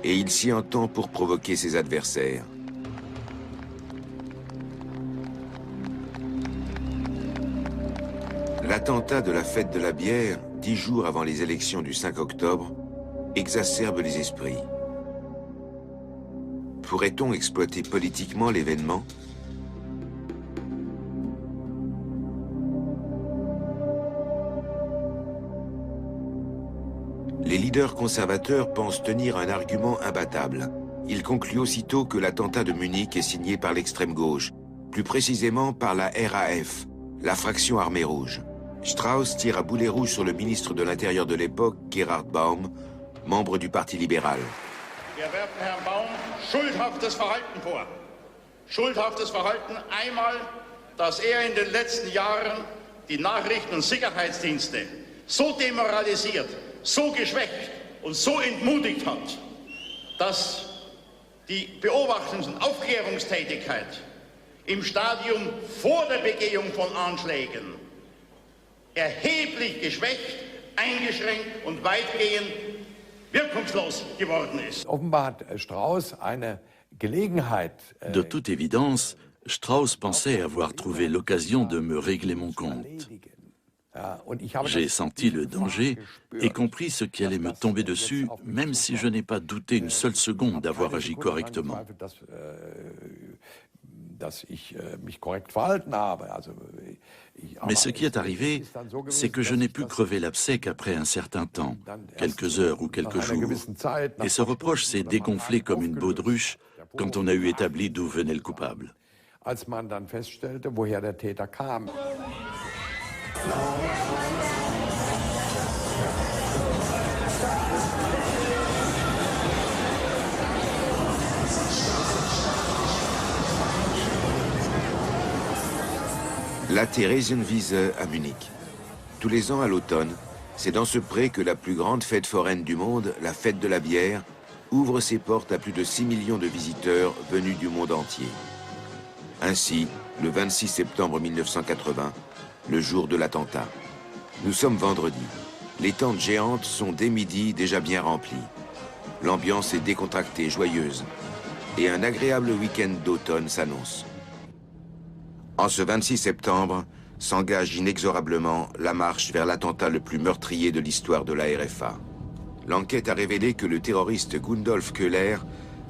Et il s'y entend pour provoquer ses adversaires. L'attentat de la fête de la bière, 10 jours avant les élections du 5 octobre, exacerbe les esprits. Pourrait-on exploiter politiquement l'événement ? Les leaders conservateurs pensent tenir un argument imbattable. Ils concluent aussitôt que l'attentat de Munich est signé par l'extrême gauche, plus précisément par la RAF, la fraction armée rouge. Strauss tire à boulet rouge sur le ministre de l'Intérieur de l'époque, Gerhard Baum, membre du Parti libéral. Wir werfen Herrn Baum schuldhaftes Verhalten vor. Schuldhaftes Verhalten einmal, dass in den letzten Jahren die Nachrichten- und Sicherheitsdienste so demoralisiert, so geschwächt und so entmutigt hat, dass die Beobachtungs- und Aufklärungstätigkeit im Stadium vor der Begehung von Anschlägen erheblich geschwächt, eingeschränkt und weitgehend wirkungslos geworden ist. Offenbar hat Strauss eine Gelegenheit. De toute évidence, Strauss pensait avoir trouvé l'occasion de me régler mon compte. J'ai senti le danger et compris ce qui allait me tomber dessus, même si je n'ai pas douté une seule seconde d'avoir agi correctement. Mais ce qui est arrivé, c'est que je n'ai pu crever l'abcès qu'après un certain temps, quelques heures ou quelques jours. Et ce reproche s'est dégonflé comme une baudruche quand on a eu établi d'où venait le coupable. Als man dann feststellte, woher der Täter kam. La Theresienwiese à Munich. Tous les ans à l'automne, c'est dans ce pré que la plus grande fête foraine du monde, la fête de la bière, ouvre ses portes à plus de 6 millions de visiteurs venus du monde entier. Ainsi, le 26 septembre 1980, le jour de l'attentat. Nous sommes vendredi. Les tentes géantes sont dès midi déjà bien remplies. L'ambiance est décontractée, joyeuse. Et un agréable week-end d'automne s'annonce. En ce 26 septembre, s'engage inexorablement la marche vers l'attentat le plus meurtrier de l'histoire de la RFA. L'enquête a révélé que le terroriste Gundolf Köhler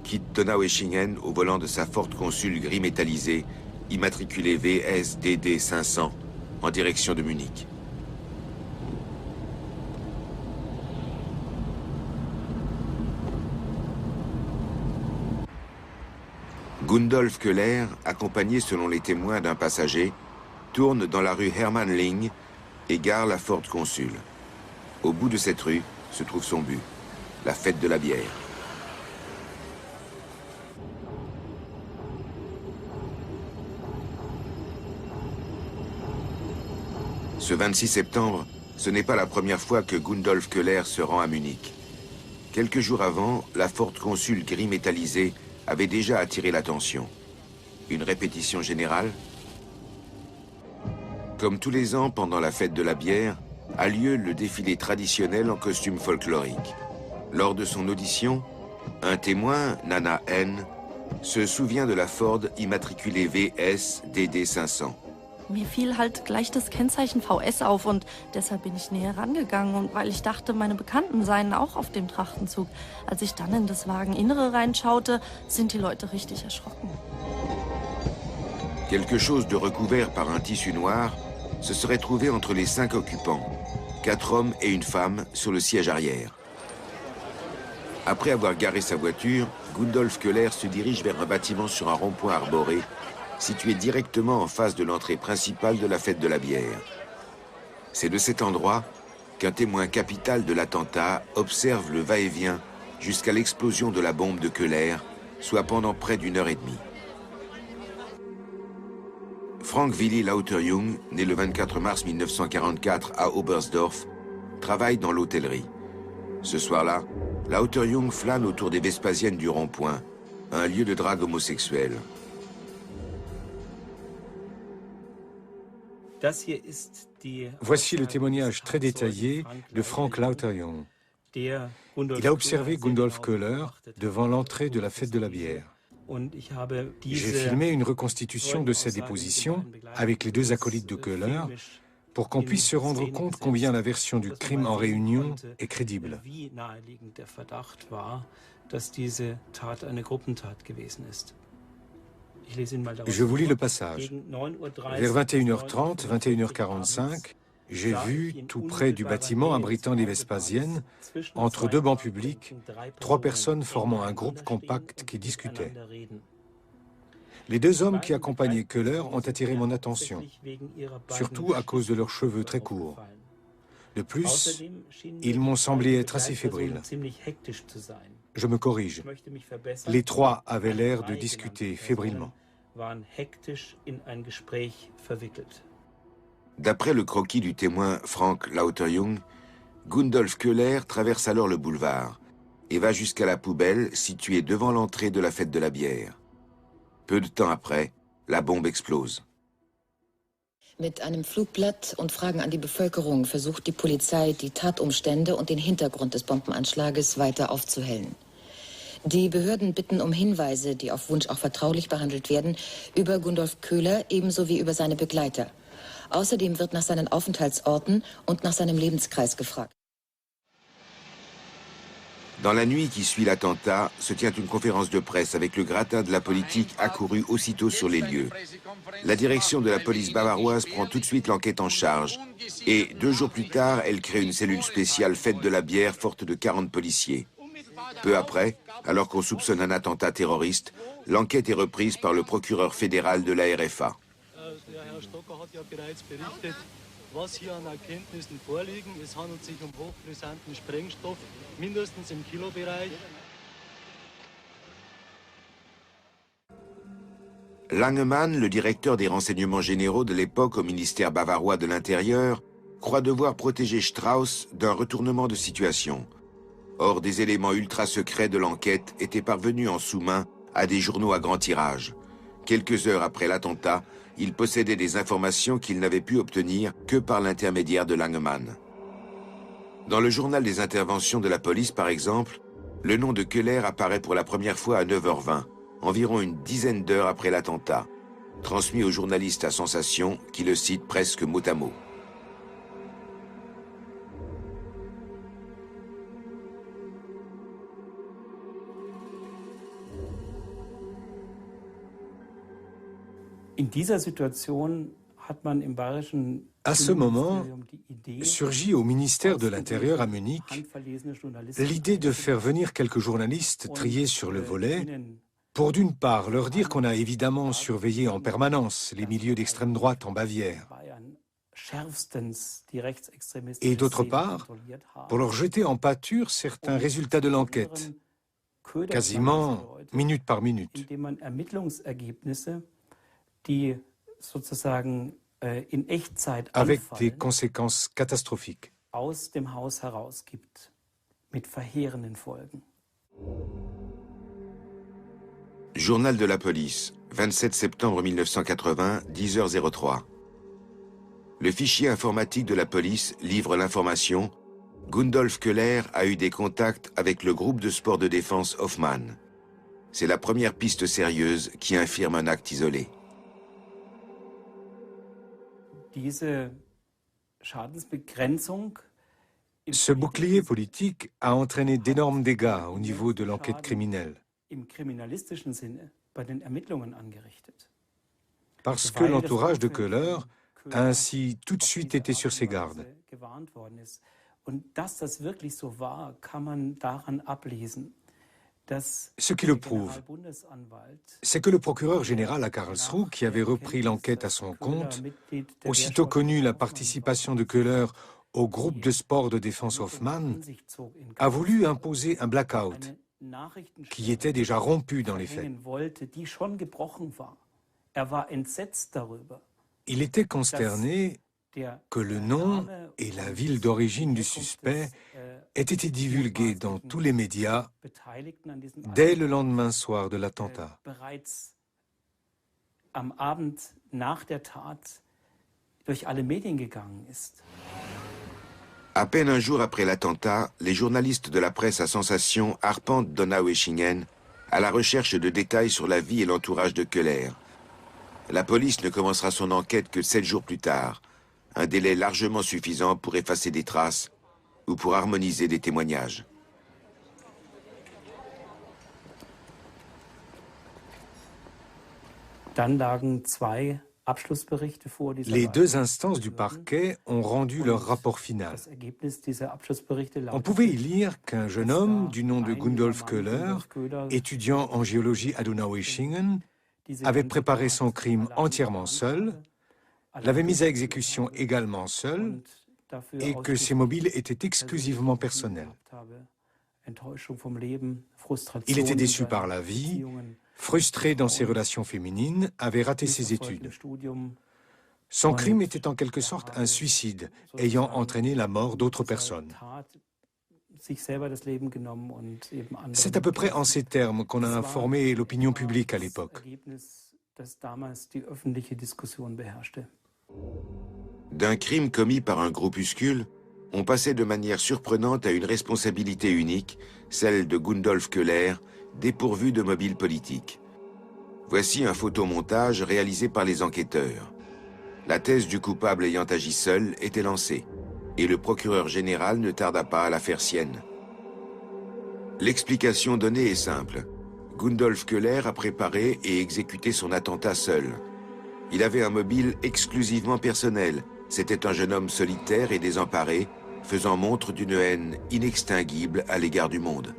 quitte Donaueschingen au volant de sa Ford Consul gris métallisé, immatriculé VSDD 500, en direction de Munich. Gundolf Köhler, accompagné selon les témoins d'un passager, tourne dans la rue Hermannling et gare la Ford Consul. Au bout de cette rue se trouve son but, la fête de la bière. Ce 26 septembre, ce n'est pas la première fois que Gundolf Köhler se rend à Munich. Quelques jours avant, la Ford Consul gris métallisé avait déjà attiré l'attention. Une répétition générale? Comme tous les ans pendant la fête de la bière, a lieu le défilé traditionnel en costume folklorique. Lors de son audition, un témoin, Nana N, se souvient de la Ford immatriculée VS DD 500. Mir fiel halt gleich das Kennzeichen VS auf und deshalb bin ich näher rangegangen und weil ich dachte, meine Bekannten seien auch auf dem Trachtenzug. Als ich dann in das Wageninnere reinschaute, sind die Leute richtig erschrocken. Quelque chose de recouvert par un tissu noir se serait trouvé entre les 5 occupants, 4 hommes et une femme sur le siège arrière. Après avoir garé sa voiture, Gundolf Köhler se dirige vers un bâtiment sur un rond-point arboré, situé directement en face de l'entrée principale de la fête de la bière. C'est de cet endroit qu'un témoin capital de l'attentat observe le va-et-vient jusqu'à l'explosion de la bombe de Köhler, soit pendant près d'1 heure et demie. Frank Willy Lauterjung, né le 24 mars 1944 à Oberstdorf, travaille dans l'hôtellerie. Ce soir-là, Lauterjung flâne autour des Vespasiennes du rond-point, un lieu de drague homosexuelle. Voici le témoignage très détaillé de Frank Lauterjung. Il a observé Gundolf Köhler devant l'entrée de la fête de la bière. J'ai filmé une reconstitution de sa déposition avec les 2 acolytes de Köhler pour qu'on puisse se rendre compte combien la version du crime en réunion est crédible. Je vous lis le passage. Vers 21h30, 21h45, j'ai vu, tout près du bâtiment abritant les Vespasiennes, entre deux bancs publics, 3 personnes formant un groupe compact qui discutaient. Les 2 hommes qui accompagnaient Köhler ont attiré mon attention, surtout à cause de leurs cheveux très courts. De plus, ils m'ont semblé être assez fébriles. Je me corrige. Les 3 avaient l'air de discuter fébrilement. D'après le croquis du témoin Frank Lauterjung, Gundolf Köhler traverse alors le boulevard et va jusqu'à la poubelle située devant l'entrée de la fête de la bière. Peu de temps après, la bombe explose. Mit einem Flugblatt und Fragen an die Bevölkerung versucht die Polizei, die Tatumstände und den Hintergrund des Bombenanschlages weiter aufzuhellen. Die Behörden bitten um Hinweise, die auf Wunsch auch vertraulich behandelt werden, über Gundolf Köhler ebenso wie über seine Begleiter. Außerdem wird nach seinen Aufenthaltsorten und nach seinem Lebenskreis gefragt. Dans la nuit qui suit l'attentat, se tient une conférence de presse avec le gratin de la politique accouru aussitôt sur les lieux. La direction de la police bavaroise prend tout de suite l'enquête en charge et 2 jours plus tard, elle crée une cellule spéciale fête de la bière forte de 40 policiers. Peu après, alors qu'on soupçonne un attentat terroriste, l'enquête est reprise par le procureur fédéral de la RFA. Was hier an Erkenntnissen vorliegen. Es handelt sich um hochbrisanten Sprengstoff, mindestens im Kilobereich. Langemann, le directeur des renseignements généraux de l'époque au ministère bavarois de l'Intérieur, croit devoir protéger Strauss d'un retournement de situation. Or, des éléments ultra secrets de l'enquête étaient parvenus en sous-main à des journaux à grand tirage. Quelques heures après l'attentat, il possédait des informations qu'il n'avait pu obtenir que par l'intermédiaire de Langemann. Dans le journal des interventions de la police, par exemple, le nom de Köhler apparaît pour la première fois à 9h20, environ une dizaine d'heures après l'attentat, transmis au journaliste à Sensation qui le cite presque mot à mot. À ce moment, surgit au ministère de l'Intérieur à Munich l'idée de faire venir quelques journalistes triés sur le volet pour d'une part leur dire qu'on a évidemment surveillé en permanence les milieux d'extrême droite en Bavière et d'autre part pour leur jeter en pâture certains résultats de l'enquête, quasiment minute par minute. Avec des conséquences catastrophiques. Journal de la police, 27 septembre 1980, 10h03. Le fichier informatique de la police livre l'information « Gundolf Köhler a eu des contacts avec le groupe de sport de défense Hoffmann ». C'est la première piste sérieuse qui infirme un acte isolé. Ce bouclier politique a entraîné d'énormes dégâts au niveau de l'enquête criminelle. Parce que l'entourage de Köhler a ainsi tout de suite été sur ses gardes. Ce qui le prouve, c'est que le procureur général à Karlsruhe, qui avait repris l'enquête à son compte, aussitôt connu la participation de Köhler au groupe de sport de défense Hoffmann, a voulu imposer un blackout, qui était déjà rompu dans les faits. Il était consterné que le nom et la ville d'origine du suspect aient été divulgués dans tous les médias dès le lendemain soir de l'attentat. À peine un jour après l'attentat, les journalistes de la presse à Sensation arpentent Donaueschingen à la recherche de détails sur la vie et l'entourage de Köhler. La police ne commencera son enquête que 7 jours plus tard, un délai largement suffisant pour effacer des traces ou pour harmoniser des témoignages. Les deux instances du parquet ont rendu leur rapport final. On pouvait y lire qu'un jeune homme du nom de Gundolf Köhler, étudiant en géologie à Donaueschingen, avait préparé son crime entièrement seul, l'avait mis à exécution également seul, et que ses mobiles étaient exclusivement personnels. Il était déçu par la vie, frustré dans ses relations féminines, avait raté ses études. Son crime était en quelque sorte un suicide, ayant entraîné la mort d'autres personnes. C'est à peu près en ces termes qu'on a informé l'opinion publique à l'époque. D'un crime commis par un groupuscule, on passait de manière surprenante à une responsabilité unique, celle de Gundolf Köhler, dépourvu de mobile politique. Voici un photomontage réalisé par les enquêteurs. La thèse du coupable ayant agi seul était lancée, et le procureur général ne tarda pas à la faire sienne. L'explication donnée est simple. Gundolf Köhler a préparé et exécuté son attentat seul. Il avait un mobile exclusivement personnel. C'était un jeune homme solitaire et désemparé, faisant montre d'une haine inextinguible à l'égard du monde.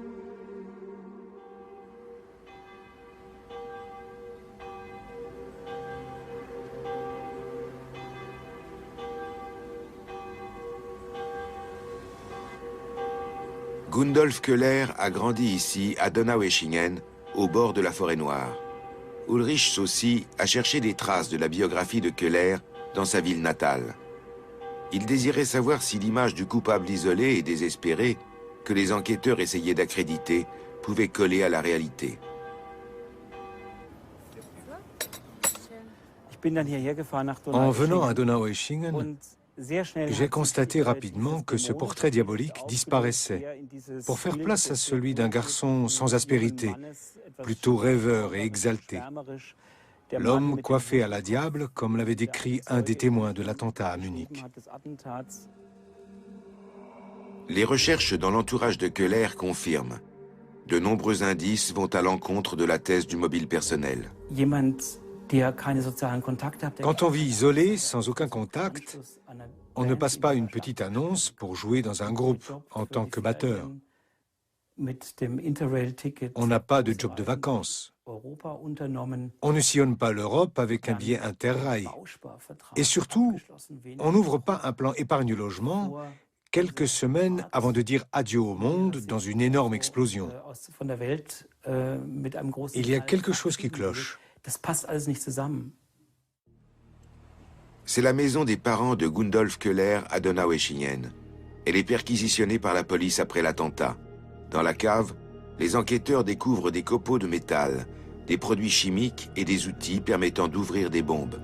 Gundolf Köhler a grandi ici, à Donaueschingen, au bord de la forêt noire. Ulrich Saucy a cherché des traces de la biographie de Köhler dans sa ville natale. Il désirait savoir si l'image du coupable isolé et désespéré que les enquêteurs essayaient d'accréditer pouvait coller à la réalité. En venant à Donaueschingen, j'ai constaté rapidement que ce portrait diabolique disparaissait pour faire place à celui d'un garçon sans aspérité, plutôt rêveur et exalté. L'homme coiffé à la diable, comme l'avait décrit un des témoins de l'attentat à Munich. Les recherches dans l'entourage de Köhler confirment. De nombreux indices vont à l'encontre de la thèse du mobile personnel. Quand on vit isolé, sans aucun contact, on ne passe pas une petite annonce pour jouer dans un groupe en tant que batteur. On n'a pas de job de vacances. On ne sillonne pas l'Europe avec un billet interrail. Et surtout, on n'ouvre pas un plan épargne-logement quelques semaines avant de dire adieu au monde dans une énorme explosion. Il y a quelque chose qui cloche. C'est la maison des parents de Gundolf Köhler à Donaueschingen. Elle est perquisitionnée par la police après l'attentat. Dans la cave, les enquêteurs découvrent des copeaux de métal, des produits chimiques et des outils permettant d'ouvrir des bombes.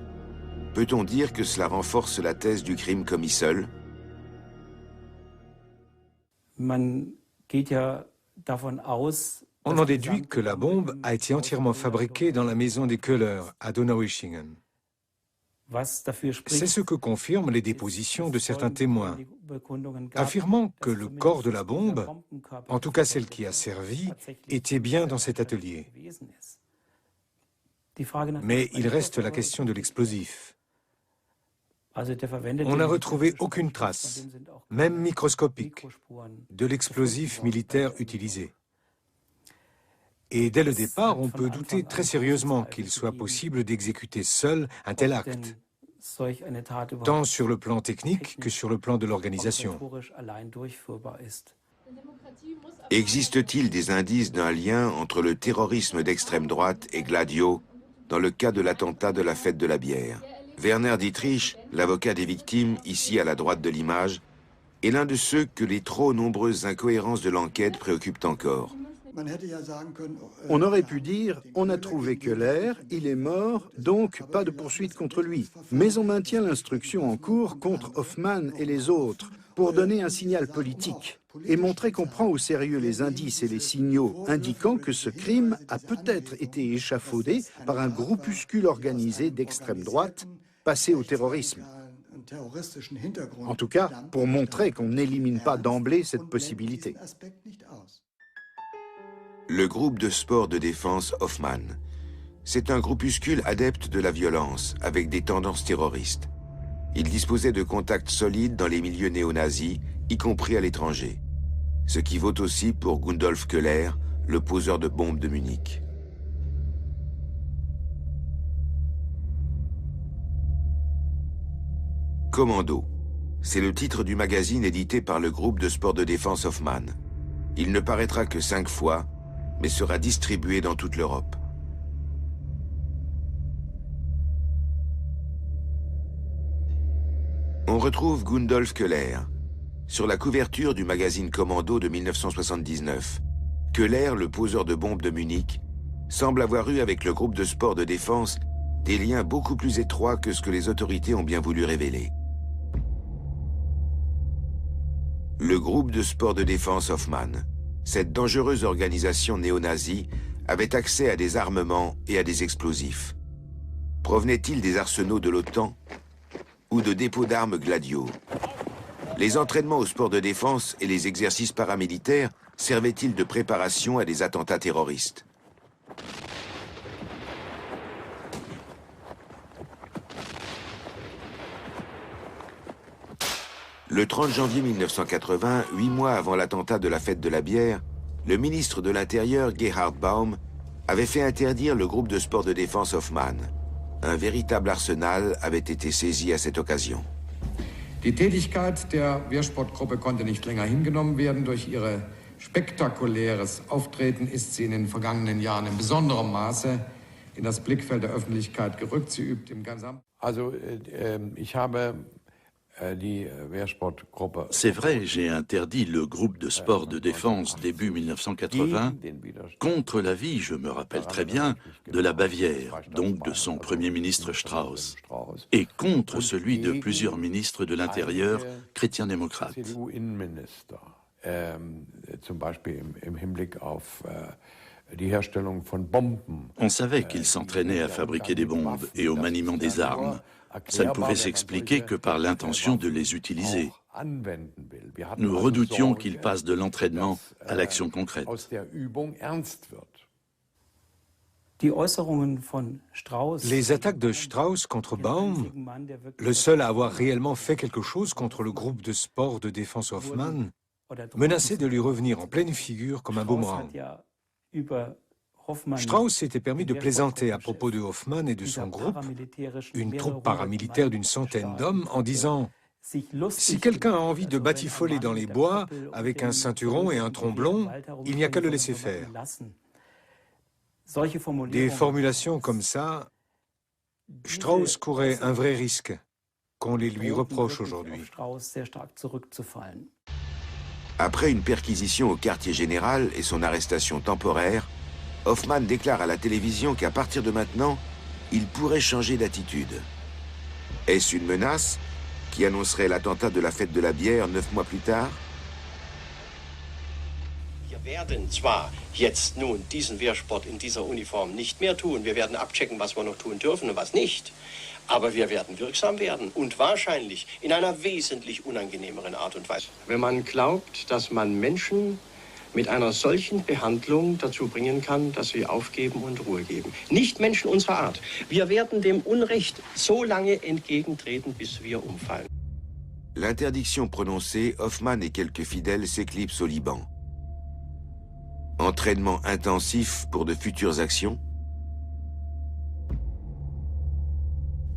Peut-on dire que cela renforce la thèse du crime commis seul? On en déduit que la bombe a été entièrement fabriquée dans la maison des Köhler à Donaueschingen. C'est ce que confirment les dépositions de certains témoins, affirmant que le corps de la bombe, en tout cas celle qui a servi, était bien dans cet atelier. Mais il reste la question de l'explosif. On n'a retrouvé aucune trace, même microscopique, de l'explosif militaire utilisé. Et dès le départ, on peut douter très sérieusement qu'il soit possible d'exécuter seul un tel acte, tant sur le plan technique que sur le plan de l'organisation. Existe-t-il des indices d'un lien entre le terrorisme d'extrême droite et Gladio dans le cas de l'attentat de la fête de la bière? Werner Dietrich, l'avocat des victimes, ici à la droite de l'image, est l'un de ceux que les trop nombreuses incohérences de l'enquête préoccupent encore. On aurait pu dire, on a trouvé Köhler, il est mort, donc pas de poursuite contre lui. Mais on maintient l'instruction en cours contre Hoffmann et les autres pour donner un signal politique et montrer qu'on prend au sérieux les indices et les signaux indiquant que ce crime a peut-être été échafaudé par un groupuscule organisé d'extrême droite passé au terrorisme. En tout cas, pour montrer qu'on n'élimine pas d'emblée cette possibilité. Le groupe de sport de défense Hoffmann. c'est un groupuscule adepte de la violence, avec des tendances terroristes. Il disposait de contacts solides dans les milieux néo-nazis, y compris à l'étranger. Ce qui vaut aussi pour Gundolf Köhler, le poseur de bombes de Munich. Commando. C'est le titre du magazine édité par le groupe de sport de défense Hoffmann. Il ne paraîtra que 5 fois, mais sera distribué dans toute l'Europe. On retrouve Gundolf Köhler sur la couverture du magazine Commando de 1979. Köhler, le poseur de bombes de Munich, semble avoir eu avec le groupe de sport de défense des liens beaucoup plus étroits que ce que les autorités ont bien voulu révéler. Le groupe de sport de défense Hoffmann, cette dangereuse organisation néo-nazie, avait accès à des armements et à des explosifs. Provenait-il des arsenaux de l'OTAN ou de dépôts d'armes Gladio? Les entraînements au sport de défense et les exercices paramilitaires servaient-ils de préparation à des attentats terroristes? Le 30 janvier 1980, 8 mois avant l'attentat de la fête de la bière, le ministre de l'Intérieur, Gerhard Baum, avait fait interdire le groupe de sport de défense Hoffmann. Un véritable arsenal avait été saisi à cette occasion. Die Tätigkeit der Wehrsportgruppe konnte nicht länger hingenommen werden. Durch ihr spektakuläres Auftreten ist sie in den vergangenen Jahren in besonderem Maße in das Blickfeld der Öffentlichkeit gerückt. Sie übt im gesamten... Also, ich habe C'est vrai, j'ai interdit le groupe de sport de défense début 1980 contre l'avis, je me rappelle très bien, de la Bavière, donc de son premier ministre Strauss, et contre celui de plusieurs ministres de l'Intérieur chrétiens-démocrates. On savait qu'ils s'entraînaient à fabriquer des bombes et au maniement des armes. Ça ne pouvait s'expliquer que par l'intention de les utiliser. Nous redoutions qu'ils passent de l'entraînement à l'action concrète. Les attaques de Strauss contre Baum, le seul à avoir réellement fait quelque chose contre le groupe de sport de défense Hoffmann, menaçaient de lui revenir en pleine figure comme un boomerang. Strauss s'était permis de plaisanter à propos de Hoffmann et de son groupe, une troupe paramilitaire d'une centaine d'hommes, en disant « Si quelqu'un a envie de batifoler dans les bois avec un ceinturon et un tromblon, il n'y a qu'à le laisser faire. » Des formulations comme ça, Strauss courait un vrai risque qu'on les lui reproche aujourd'hui. Après une perquisition au quartier général et son arrestation temporaire, Hoffmann déclare à la télévision qu'à partir de maintenant, il pourrait changer d'attitude. Est-ce une menace qui annoncerait l'attentat de la fête de la bière 9 mois plus tard? Wir werden zwar jetzt nun diesen Wehrsport in dieser Uniform nicht mehr tun, wir werden abchecken, was wir noch tun dürfen und was nicht, aber wir werden wirksam werden und wahrscheinlich in einer wesentlich unangenehmeren Art und Weise. Wenn man glaubt, dass man Menschen mit einer solchen Behandlung dazu bringen kann, dass sie aufgeben und Ruhe geben. Nicht Menschen unserer Art. Wir werden dem Unrecht so lange entgegentreten, bis wir umfallen. L'interdiction prononcée, Hoffmann et quelques fidèles s'éclipsent au Liban. Entraînement intensif pour de futures actions.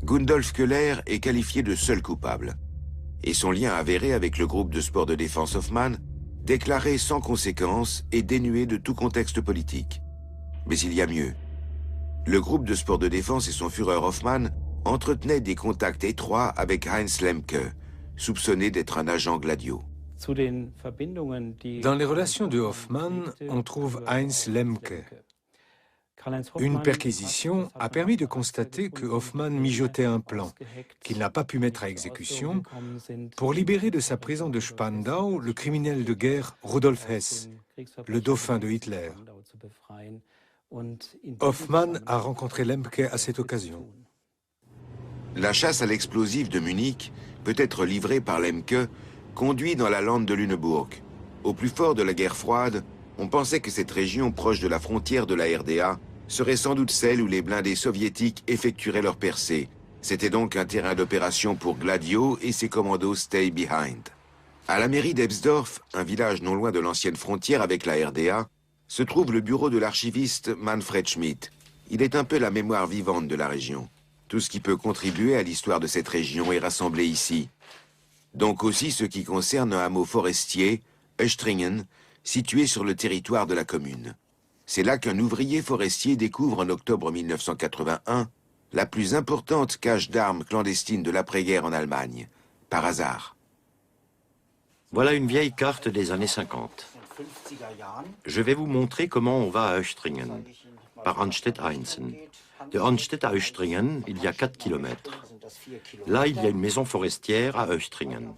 Gundolf Köhler est qualifié de seul coupable. Et son lien avéré avec le groupe de sport de défense Hoffmann déclaré sans conséquence et dénué de tout contexte politique. Mais il y a mieux. Le groupe de sport de défense et son Führer Hoffmann entretenaient des contacts étroits avec Heinz Lemke, soupçonné d'être un agent Gladio. Dans les relations de Hoffmann, on trouve Heinz Lemke. Une perquisition a permis de constater que Hoffmann mijotait un plan, qu'il n'a pas pu mettre à exécution, pour libérer de sa prison de Spandau le criminel de guerre Rudolf Hess, le dauphin de Hitler. Hoffmann a rencontré Lemke à cette occasion. La chasse à l'explosif de Munich, peut-être livrée par Lemke, conduit dans la lande de Lüneburg. Au plus fort de la guerre froide, on pensait que cette région proche de la frontière de la RDA serait sans doute celle où les blindés soviétiques effectueraient leur percée. C'était donc un terrain d'opération pour Gladio et ses commandos Stay Behind. À la mairie d'Ebsdorf, un village non loin de l'ancienne frontière avec la RDA, se trouve le bureau de l'archiviste Manfred Schmidt. Il est un peu la mémoire vivante de la région. Tout ce qui peut contribuer à l'histoire de cette région est rassemblé ici. Donc aussi ce qui concerne un hameau forestier, Östringen, situé sur le territoire de la commune. C'est là qu'un ouvrier forestier découvre en octobre 1981 la plus importante cache d'armes clandestine de l'après-guerre en Allemagne, par hasard. Voilà une vieille carte des années 50. Je vais vous montrer comment on va à Östringen, par Arnstedt-Einsen. De Arnstedt à Östringen, il y a 4 kilomètres. Là, il y a une maison forestière à Östringen.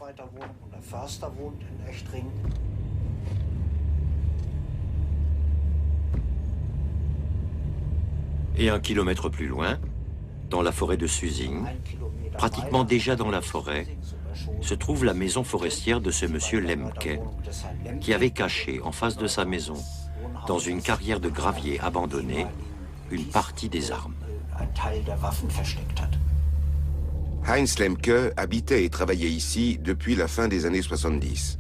Et 1 kilomètre plus loin, dans la forêt de Susing, pratiquement déjà dans la forêt, se trouve la maison forestière de ce monsieur Lemke, qui avait caché en face de sa maison, dans une carrière de gravier abandonnée, une partie des armes. Heinz Lemke habitait et travaillait ici depuis la fin des années 70.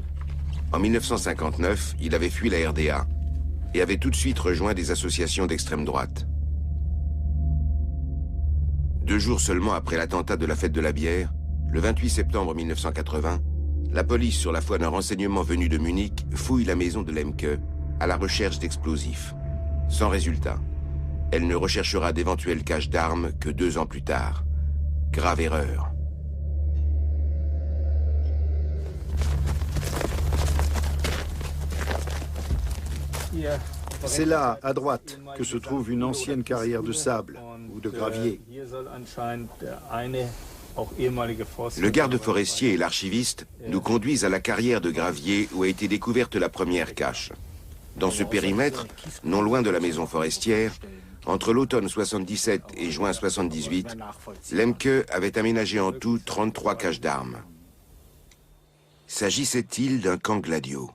En 1959, il avait fui la RDA et avait tout de suite rejoint des associations d'extrême droite. 2 jours seulement après l'attentat de la fête de la bière, le 28 septembre 1980, la police, sur la foi d'un renseignement venu de Munich, fouille la maison de Lemke à la recherche d'explosifs. Sans résultat. Elle ne recherchera d'éventuelles caches d'armes que 2 ans plus tard. Grave erreur. C'est là, à droite, que se trouve une ancienne carrière de sable ou de gravier. Le garde forestier et l'archiviste nous conduisent à la carrière de gravier où a été découverte la première cache. Dans ce périmètre, non loin de la maison forestière, entre l'automne 77 et juin 78, Lemke avait aménagé en tout 33 caches d'armes. S'agissait-il d'un camp Gladio?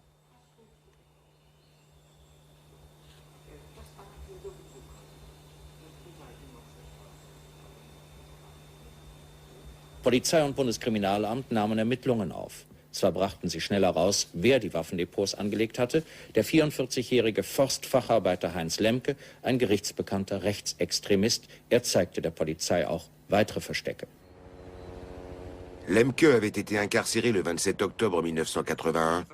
Polizei und Bundeskriminalamt nahmen Ermittlungen auf. Zwar brachten sie schnell heraus, wer die Waffendepots angelegt hatte, der 44-jährige Forstfacharbeiter Heinz Lemke, ein gerichtsbekannter Rechtsextremist. Er zeigte der Polizei auch weitere Verstecke. Lemke avait été incarcéré le 27 octobre 1981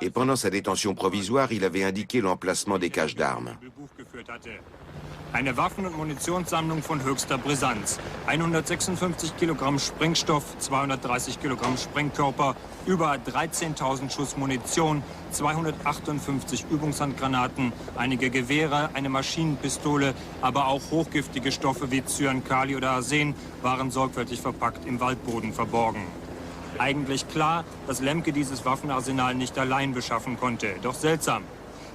et pendant sa détention provisoire, il avait indiqué l'emplacement des caches d'armes. Eine Waffen- und Munitionssammlung von höchster Brisanz. 156 Kilogramm Sprengstoff, 230 Kilogramm Sprengkörper, über 13.000 Schuss Munition, 258 Übungshandgranaten, einige Gewehre, eine Maschinenpistole, aber auch hochgiftige Stoffe wie Cyankali oder Arsen waren sorgfältig verpackt im Waldboden verborgen. Eigentlich klar, dass Lemke dieses Waffenarsenal nicht allein beschaffen konnte. Doch seltsam.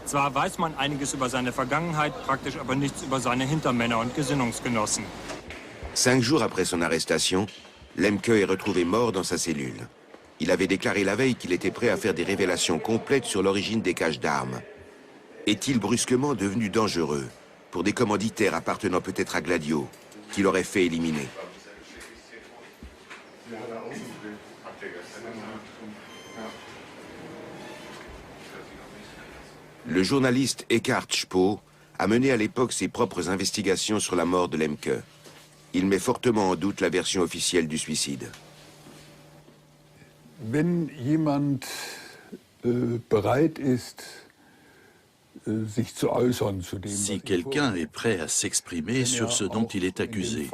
Zwar weiß man einiges über seine Vergangenheit, praktisch aber nichts über seine Hintermänner und Gesinnungsgenossen. 5 jours après son arrestation, Lemke est retrouvé mort dans sa cellule. Il avait déclaré la veille qu'il était prêt à faire des révélations complètes sur l'origine des caches d'armes. Est-il brusquement devenu dangereux pour des commanditaires appartenant peut-être à Gladio, qui l'auraient fait éliminer? Le journaliste Eckhard Spoh a mené à l'époque ses propres investigations sur la mort de Lemke. Il met fortement en doute la version officielle du suicide. Wenn jemand bereit ist, sich zu äußern zu dem, si quelqu'un est prêt à s'exprimer sur ce dont il est accusé,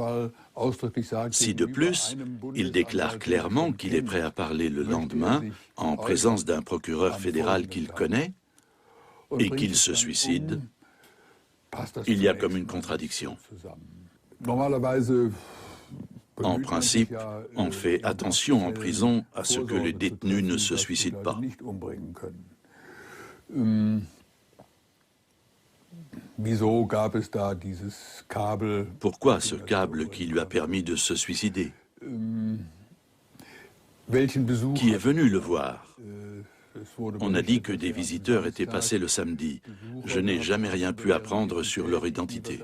si de plus, il déclare clairement qu'il est prêt à parler le lendemain en présence d'un procureur fédéral qu'il connaît, et qu'il se suicide, il y a comme une contradiction. En principe, on fait attention en prison à ce que les détenus ne se suicident pas. Pourquoi ce câble qui lui a permis de se suicider? Qui est venu le voir? On a dit que des visiteurs étaient passés le samedi. Je n'ai jamais rien pu apprendre sur leur identité.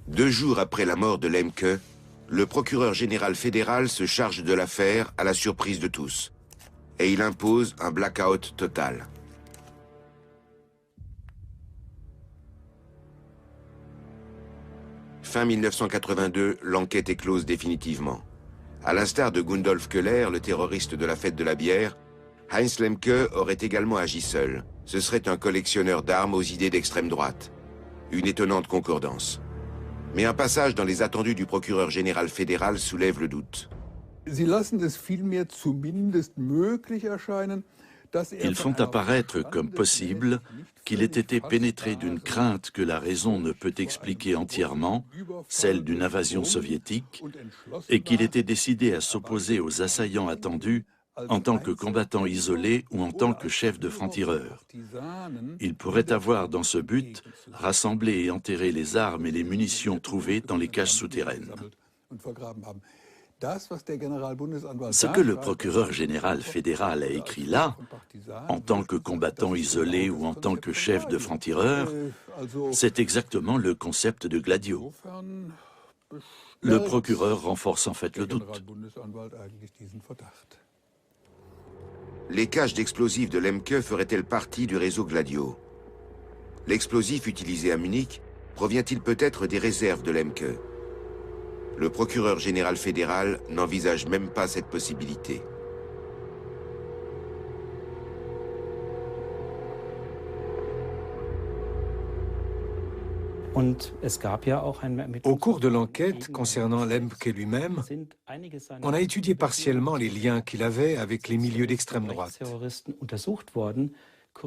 2 jours après la mort de Lemke, le procureur général fédéral se charge de l'affaire à la surprise de tous. Et il impose un blackout total. Fin 1982, l'enquête est close définitivement. À l'instar de Gundolf Köhler, le terroriste de la fête de la bière, Heinz Lemke aurait également agi seul. Ce serait un collectionneur d'armes aux idées d'extrême droite. Une étonnante concordance. Mais un passage dans les attendus du procureur général fédéral soulève le doute. Ils font apparaître comme possible qu'il ait été pénétré d'une crainte que la raison ne peut expliquer entièrement, celle d'une invasion soviétique, et qu'il était décidé à s'opposer aux assaillants attendus en tant que combattant isolé ou en tant que chef de franc-tireur. Il pourrait avoir dans ce but rassemblé et enterré les armes et les munitions trouvées dans les caches souterraines. Ce que le procureur général fédéral a écrit là, en tant que combattant isolé ou en tant que chef de franc-tireur, c'est exactement le concept de Gladio. Le procureur renforce en fait le doute. Les caches d'explosifs de Lemke feraient-elles partie du réseau Gladio? L'explosif utilisé à Munich provient-il peut-être des réserves de Lemke? Le procureur général fédéral n'envisage même pas cette possibilité. Au cours de l'enquête concernant Lemke lui-même, on a étudié partiellement les liens qu'il avait avec les milieux d'extrême droite.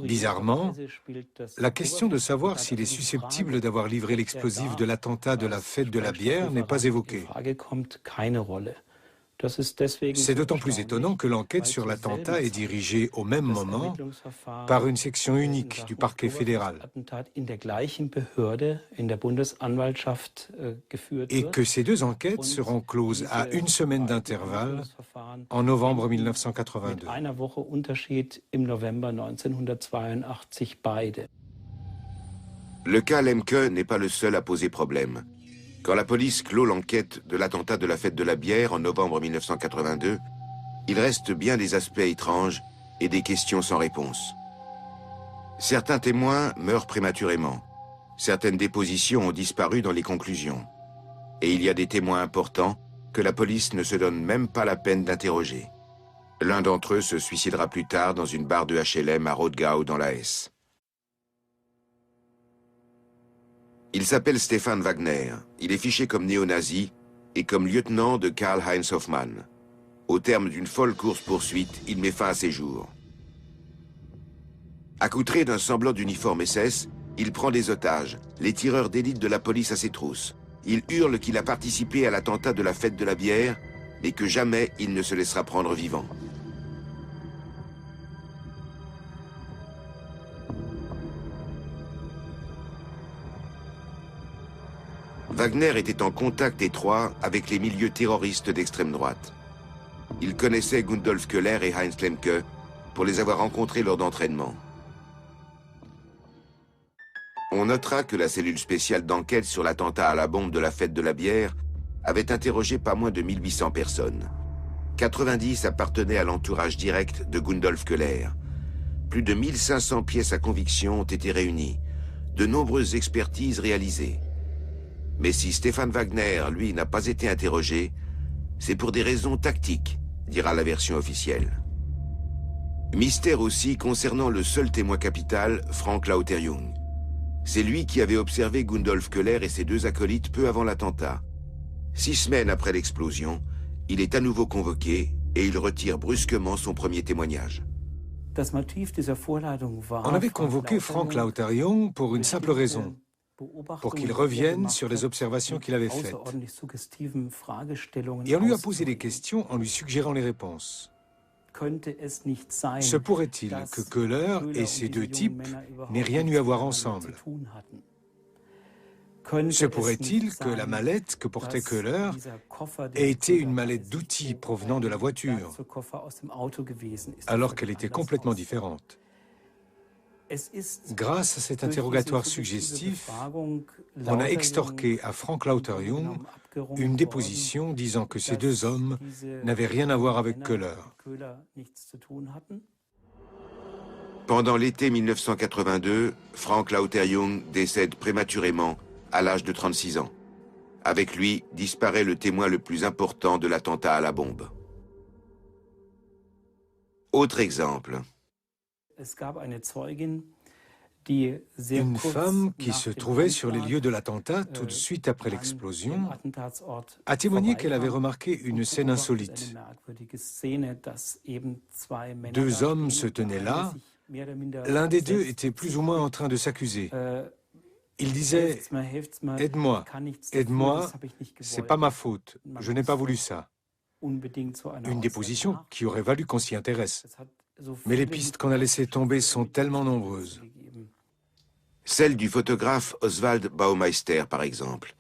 Bizarrement, la question de savoir s'il est susceptible d'avoir livré l'explosif de l'attentat de la fête de la bière n'est pas évoquée. C'est d'autant plus étonnant que l'enquête sur l'attentat est dirigée au même moment par une section unique du parquet fédéral. Et que ces 2 enquêtes seront closes à 1 semaine d'intervalle en novembre 1982. Le cas Lemke n'est pas le seul à poser problème. Quand la police clôt l'enquête de l'attentat de la fête de la bière en novembre 1982, il reste bien des aspects étranges et des questions sans réponse. Certains témoins meurent prématurément. Certaines dépositions ont disparu dans les conclusions. Et il y a des témoins importants que la police ne se donne même pas la peine d'interroger. L'un d'entre eux se suicidera plus tard dans une barre de HLM à Rothgau dans la Hesse. Il s'appelle Stefan Wagner. Il est fiché comme néo-nazi et comme lieutenant de Karl-Heinz Hoffmann. Au terme d'une folle course-poursuite, il met fin à ses jours. Accoutré d'un semblant d'uniforme SS, il prend des otages, les tireurs d'élite de la police à ses trousses. Il hurle qu'il a participé à l'attentat de la fête de la bière, mais que jamais il ne se laissera prendre vivant. Wagner était en contact étroit avec les milieux terroristes d'extrême droite. Il connaissait Gundolf Köhler et Heinz Lemke pour les avoir rencontrés lors d'entraînements. On notera que la cellule spéciale d'enquête sur l'attentat à la bombe de la fête de la bière avait interrogé pas moins de 1800 personnes. 90 appartenaient à l'entourage direct de Gundolf Köhler. Plus de 1500 pièces à conviction ont été réunies, de nombreuses expertises réalisées. Mais si Stefan Wagner, lui, n'a pas été interrogé, c'est pour des raisons tactiques, dira la version officielle. Mystère aussi concernant le seul témoin capital, Frank Lauterjung. C'est lui qui avait observé Gundolf Köhler et ses 2 acolytes peu avant l'attentat. 6 semaines après l'explosion, il est à nouveau convoqué et il retire brusquement son premier témoignage. On avait convoqué Frank Lauterjung pour une simple raison, pour qu'il revienne sur les observations qu'il avait faites. Et on lui a posé des questions en lui suggérant les réponses. Se pourrait-il que Köhler et ces 2 types n'aient rien eu à voir ensemble? Se pourrait-il que la mallette que portait Köhler ait été une mallette d'outils provenant de la voiture, alors qu'elle était complètement différente? Grâce à cet interrogatoire suggestif, on a extorqué à Frank Lauter Jung une déposition disant que ces deux hommes n'avaient rien à voir avec Köhler. Pendant l'été 1982, Frank Lauter Jung décède prématurément à l'âge de 36 ans. Avec lui, disparaît le témoin le plus important de l'attentat à la bombe. Autre exemple. Une femme qui se trouvait sur les lieux de l'attentat tout de suite après l'explosion a témoigné qu'elle avait remarqué une scène insolite. Deux hommes se tenaient là. L'un des deux était plus ou moins en train de s'accuser. Il disait « Aide-moi, aide-moi, c'est pas ma faute, je n'ai pas voulu ça ». Une déposition qui aurait valu qu'on s'y intéresse. Mais les pistes qu'on a laissées tomber sont tellement nombreuses. Celle du photographe Oswald Baumeister, par exemple.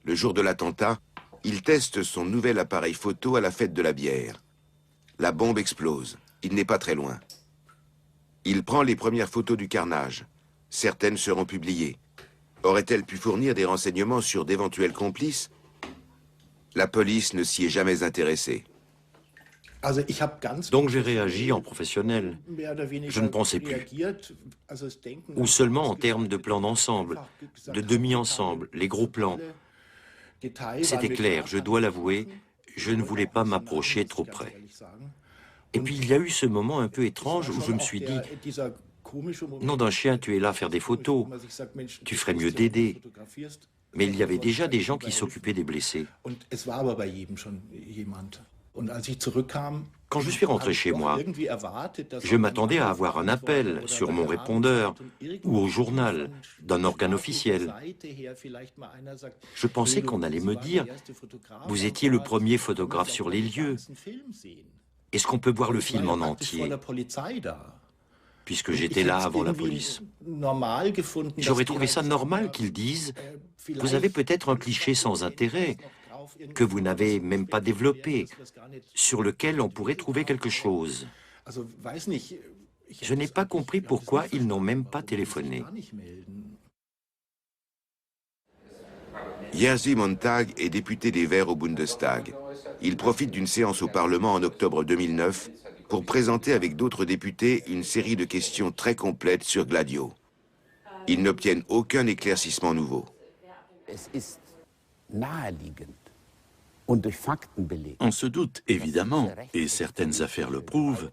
Le jour de l'attentat, il teste son nouvel appareil photo à la fête de la bière. La bombe explose. Il n'est pas très loin. Il prend les premières photos du carnage. Certaines seront publiées. Aurait-elle pu fournir des renseignements sur d'éventuels complices? La police ne s'y est jamais intéressée. Donc j'ai réagi en professionnel. Je ne pensais plus. Ou seulement en termes de plans d'ensemble, de demi-ensemble, les gros plans. C'était clair, je dois l'avouer, je ne voulais pas m'approcher trop près. Et puis il y a eu ce moment un peu étrange où je me suis dit, nom d'un chien, tu es là à faire des photos, tu ferais mieux d'aider. Mais il y avait déjà des gens qui s'occupaient des blessés. Quand je suis rentré chez moi, je m'attendais à avoir un appel sur mon répondeur ou au journal d'un organe officiel. Je pensais qu'on allait me dire « Vous étiez le premier photographe sur les lieux. Est-ce qu'on peut voir le film en entier ?» Puisque j'étais là avant la police. J'aurais trouvé ça normal qu'ils disent « Vous avez peut-être un cliché sans intérêt, que vous n'avez même pas développé, sur lequel on pourrait trouver quelque chose. » Je n'ai pas compris pourquoi ils n'ont même pas téléphoné. Jerzy Montag est député des Verts au Bundestag. Il profite d'une séance au Parlement en octobre 2009 pour présenter avec d'autres députés une série de questions très complètes sur Gladio. Ils n'obtiennent aucun éclaircissement nouveau. On se doute évidemment, et certaines affaires le prouvent,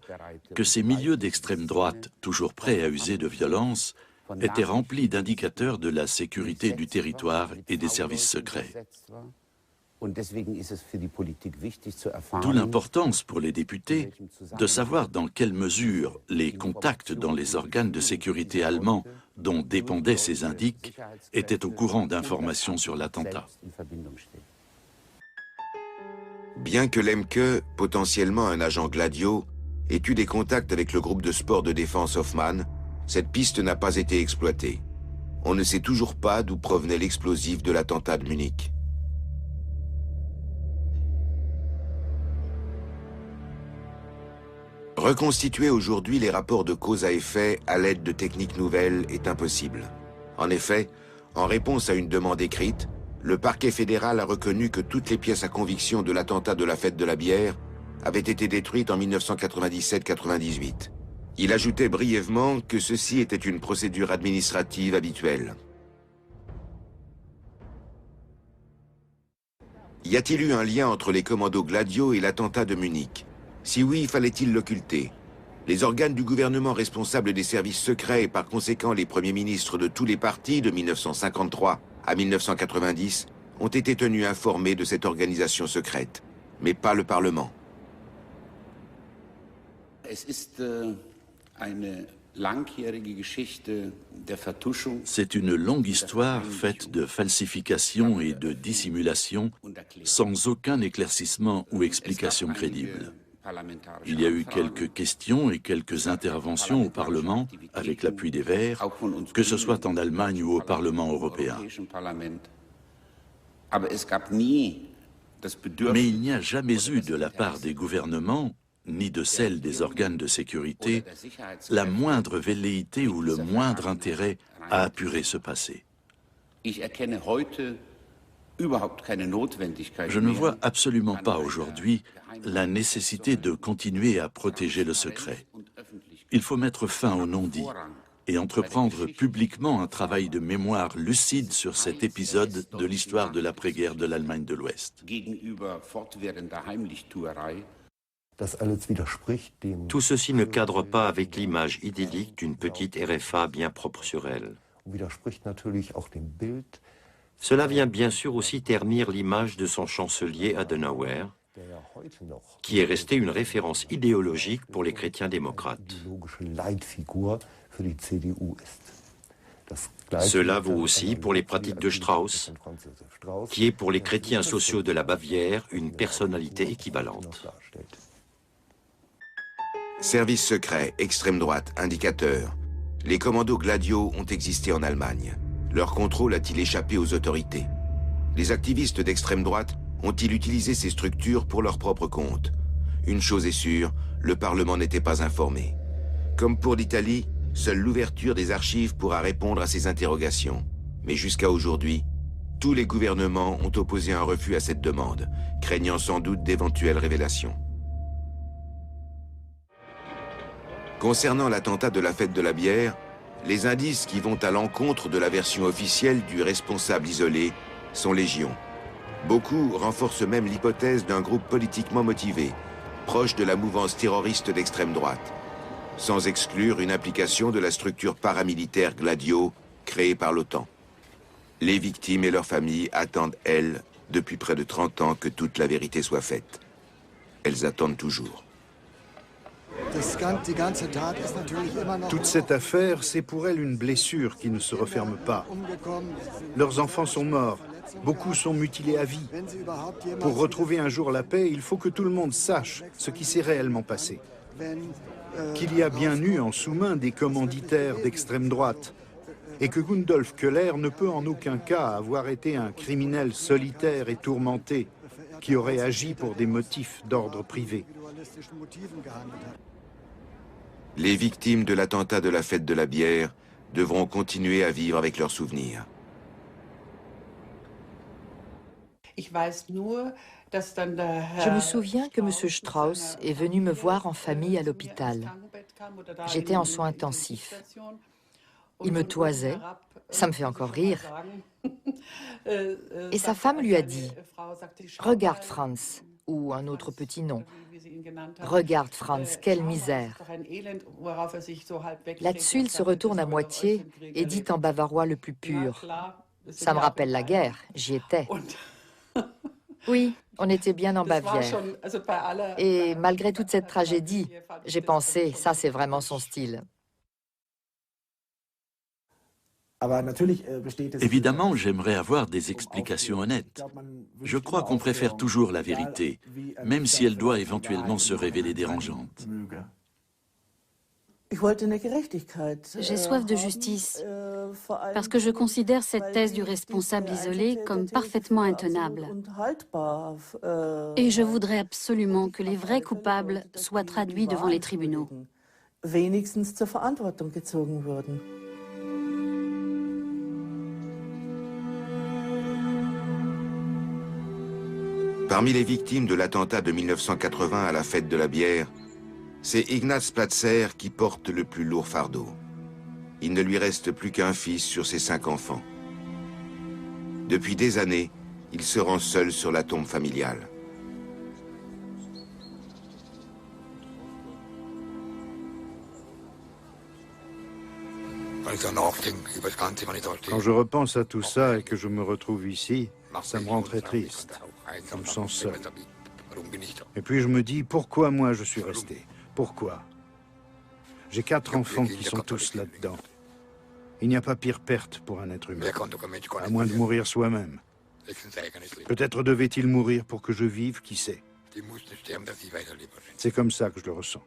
que ces milieux d'extrême droite, toujours prêts à user de violence, étaient remplis d'indicateurs de la sécurité du territoire et des services secrets. D'où l'importance pour les députés de savoir dans quelle mesure les contacts dans les organes de sécurité allemands dont dépendaient ces indices étaient au courant d'informations sur l'attentat. Bien que Lemke, potentiellement un agent Gladio, ait eu des contacts avec le groupe de sport de défense Hoffmann, cette piste n'a pas été exploitée. On ne sait toujours pas d'où provenait l'explosif de l'attentat de Munich. Reconstituer aujourd'hui les rapports de cause à effet à l'aide de techniques nouvelles est impossible. En effet, en réponse à une demande écrite, le parquet fédéral a reconnu que toutes les pièces à conviction de l'attentat de la fête de la bière avaient été détruites en 1997-98. Il ajoutait brièvement que ceci était une procédure administrative habituelle. Y a-t-il eu un lien entre les commandos Gladio et l'attentat de Munich? Si oui, fallait-il l'occulter? Les organes du gouvernement responsables des services secrets et par conséquent les premiers ministres de tous les partis de 1953 à 1990 ont été tenus informés de cette organisation secrète, mais pas le Parlement. C'est une longue histoire faite de falsification et de dissimulation sans aucun éclaircissement ou explication crédible. Il y a eu quelques questions et quelques interventions au Parlement avec l'appui des Verts, que ce soit en Allemagne ou au Parlement européen. Mais il n'y a jamais eu de la part des gouvernements, ni de celle des organes de sécurité, la moindre velléité ou le moindre intérêt à apurer ce passé. Je ne vois absolument pas aujourd'hui la nécessité de continuer à protéger le secret. Il faut mettre fin au non-dit et entreprendre publiquement un travail de mémoire lucide sur cet épisode de l'histoire de l'après-guerre de l'Allemagne de l'Ouest. Tout ceci ne cadre pas avec l'image idyllique d'une petite RFA bien propre sur elle. Cela vient bien sûr aussi ternir l'image de son chancelier Adenauer, qui est resté une référence idéologique pour les chrétiens démocrates. Cela vaut aussi pour les pratiques de Strauss, qui est pour les chrétiens sociaux de la Bavière une personnalité équivalente. Service secret, extrême droite, indicateur. Les commandos Gladio ont existé en Allemagne. Leur contrôle a-t-il échappé aux autorités? Les activistes d'extrême droite ont-ils utilisé ces structures pour leur propre compte? Une chose est sûre, le Parlement n'était pas informé. Comme pour l'Italie, seule l'ouverture des archives pourra répondre à ces interrogations. Mais jusqu'à aujourd'hui, tous les gouvernements ont opposé un refus à cette demande, craignant sans doute d'éventuelles révélations. Concernant l'attentat de la fête de la bière, les indices qui vont à l'encontre de la version officielle du responsable isolé sont légion. Beaucoup renforcent même l'hypothèse d'un groupe politiquement motivé, proche de la mouvance terroriste d'extrême droite, sans exclure une implication de la structure paramilitaire Gladio créée par l'OTAN. Les victimes et leurs familles attendent, elles, depuis près de 30 ans que toute la vérité soit faite. Elles attendent toujours. Toute cette affaire, c'est pour elles une blessure qui ne se referme pas. Leurs enfants sont morts, beaucoup sont mutilés à vie. Pour retrouver un jour la paix, il faut que tout le monde sache ce qui s'est réellement passé. Qu'il y a bien eu en sous-main des commanditaires d'extrême droite, et que Gundolf Köhler ne peut en aucun cas avoir été un criminel solitaire et tourmenté qui aurait agi pour des motifs d'ordre privé. Les victimes de l'attentat de la fête de la bière devront continuer à vivre avec leurs souvenirs. Je me souviens que M. Strauss est venu me voir en famille à l'hôpital. J'étais en soins intensifs. Il me toisait, ça me fait encore rire. Et sa femme lui a dit « Regarde Franz », ou un autre petit nom. « Regarde Franz, quelle misère !» Là-dessus, il se retourne à moitié et dit en bavarois le plus pur « Ça me rappelle la guerre, j'y étais. » Oui, on était bien en Bavière. Et malgré toute cette tragédie, j'ai pensé, ça c'est vraiment son style. Évidemment, j'aimerais avoir des explications honnêtes. Je crois qu'on préfère toujours la vérité, même si elle doit éventuellement se révéler dérangeante. J'ai soif de justice, parce que je considère cette thèse du responsable isolé comme parfaitement intenable. Et je voudrais absolument que les vrais coupables soient traduits devant les tribunaux. Parmi les victimes de l'attentat de 1980 à la fête de la bière, c'est Ignaz Platzer qui porte le plus lourd fardeau. Il ne lui reste plus qu'un fils sur ses 5 enfants. Depuis des années, il se rend seul sur la tombe familiale. Quand je repense à tout ça et que je me retrouve ici, ça me rend très triste. Je me sens seul. Et puis je me dis, pourquoi moi je suis resté? Pourquoi? J'ai 4 enfants qui sont tous là-dedans. Il n'y a pas pire perte pour un être humain, à moins de mourir soi-même. Peut-être devait-il mourir pour que je vive, qui sait? C'est comme ça que je le ressens.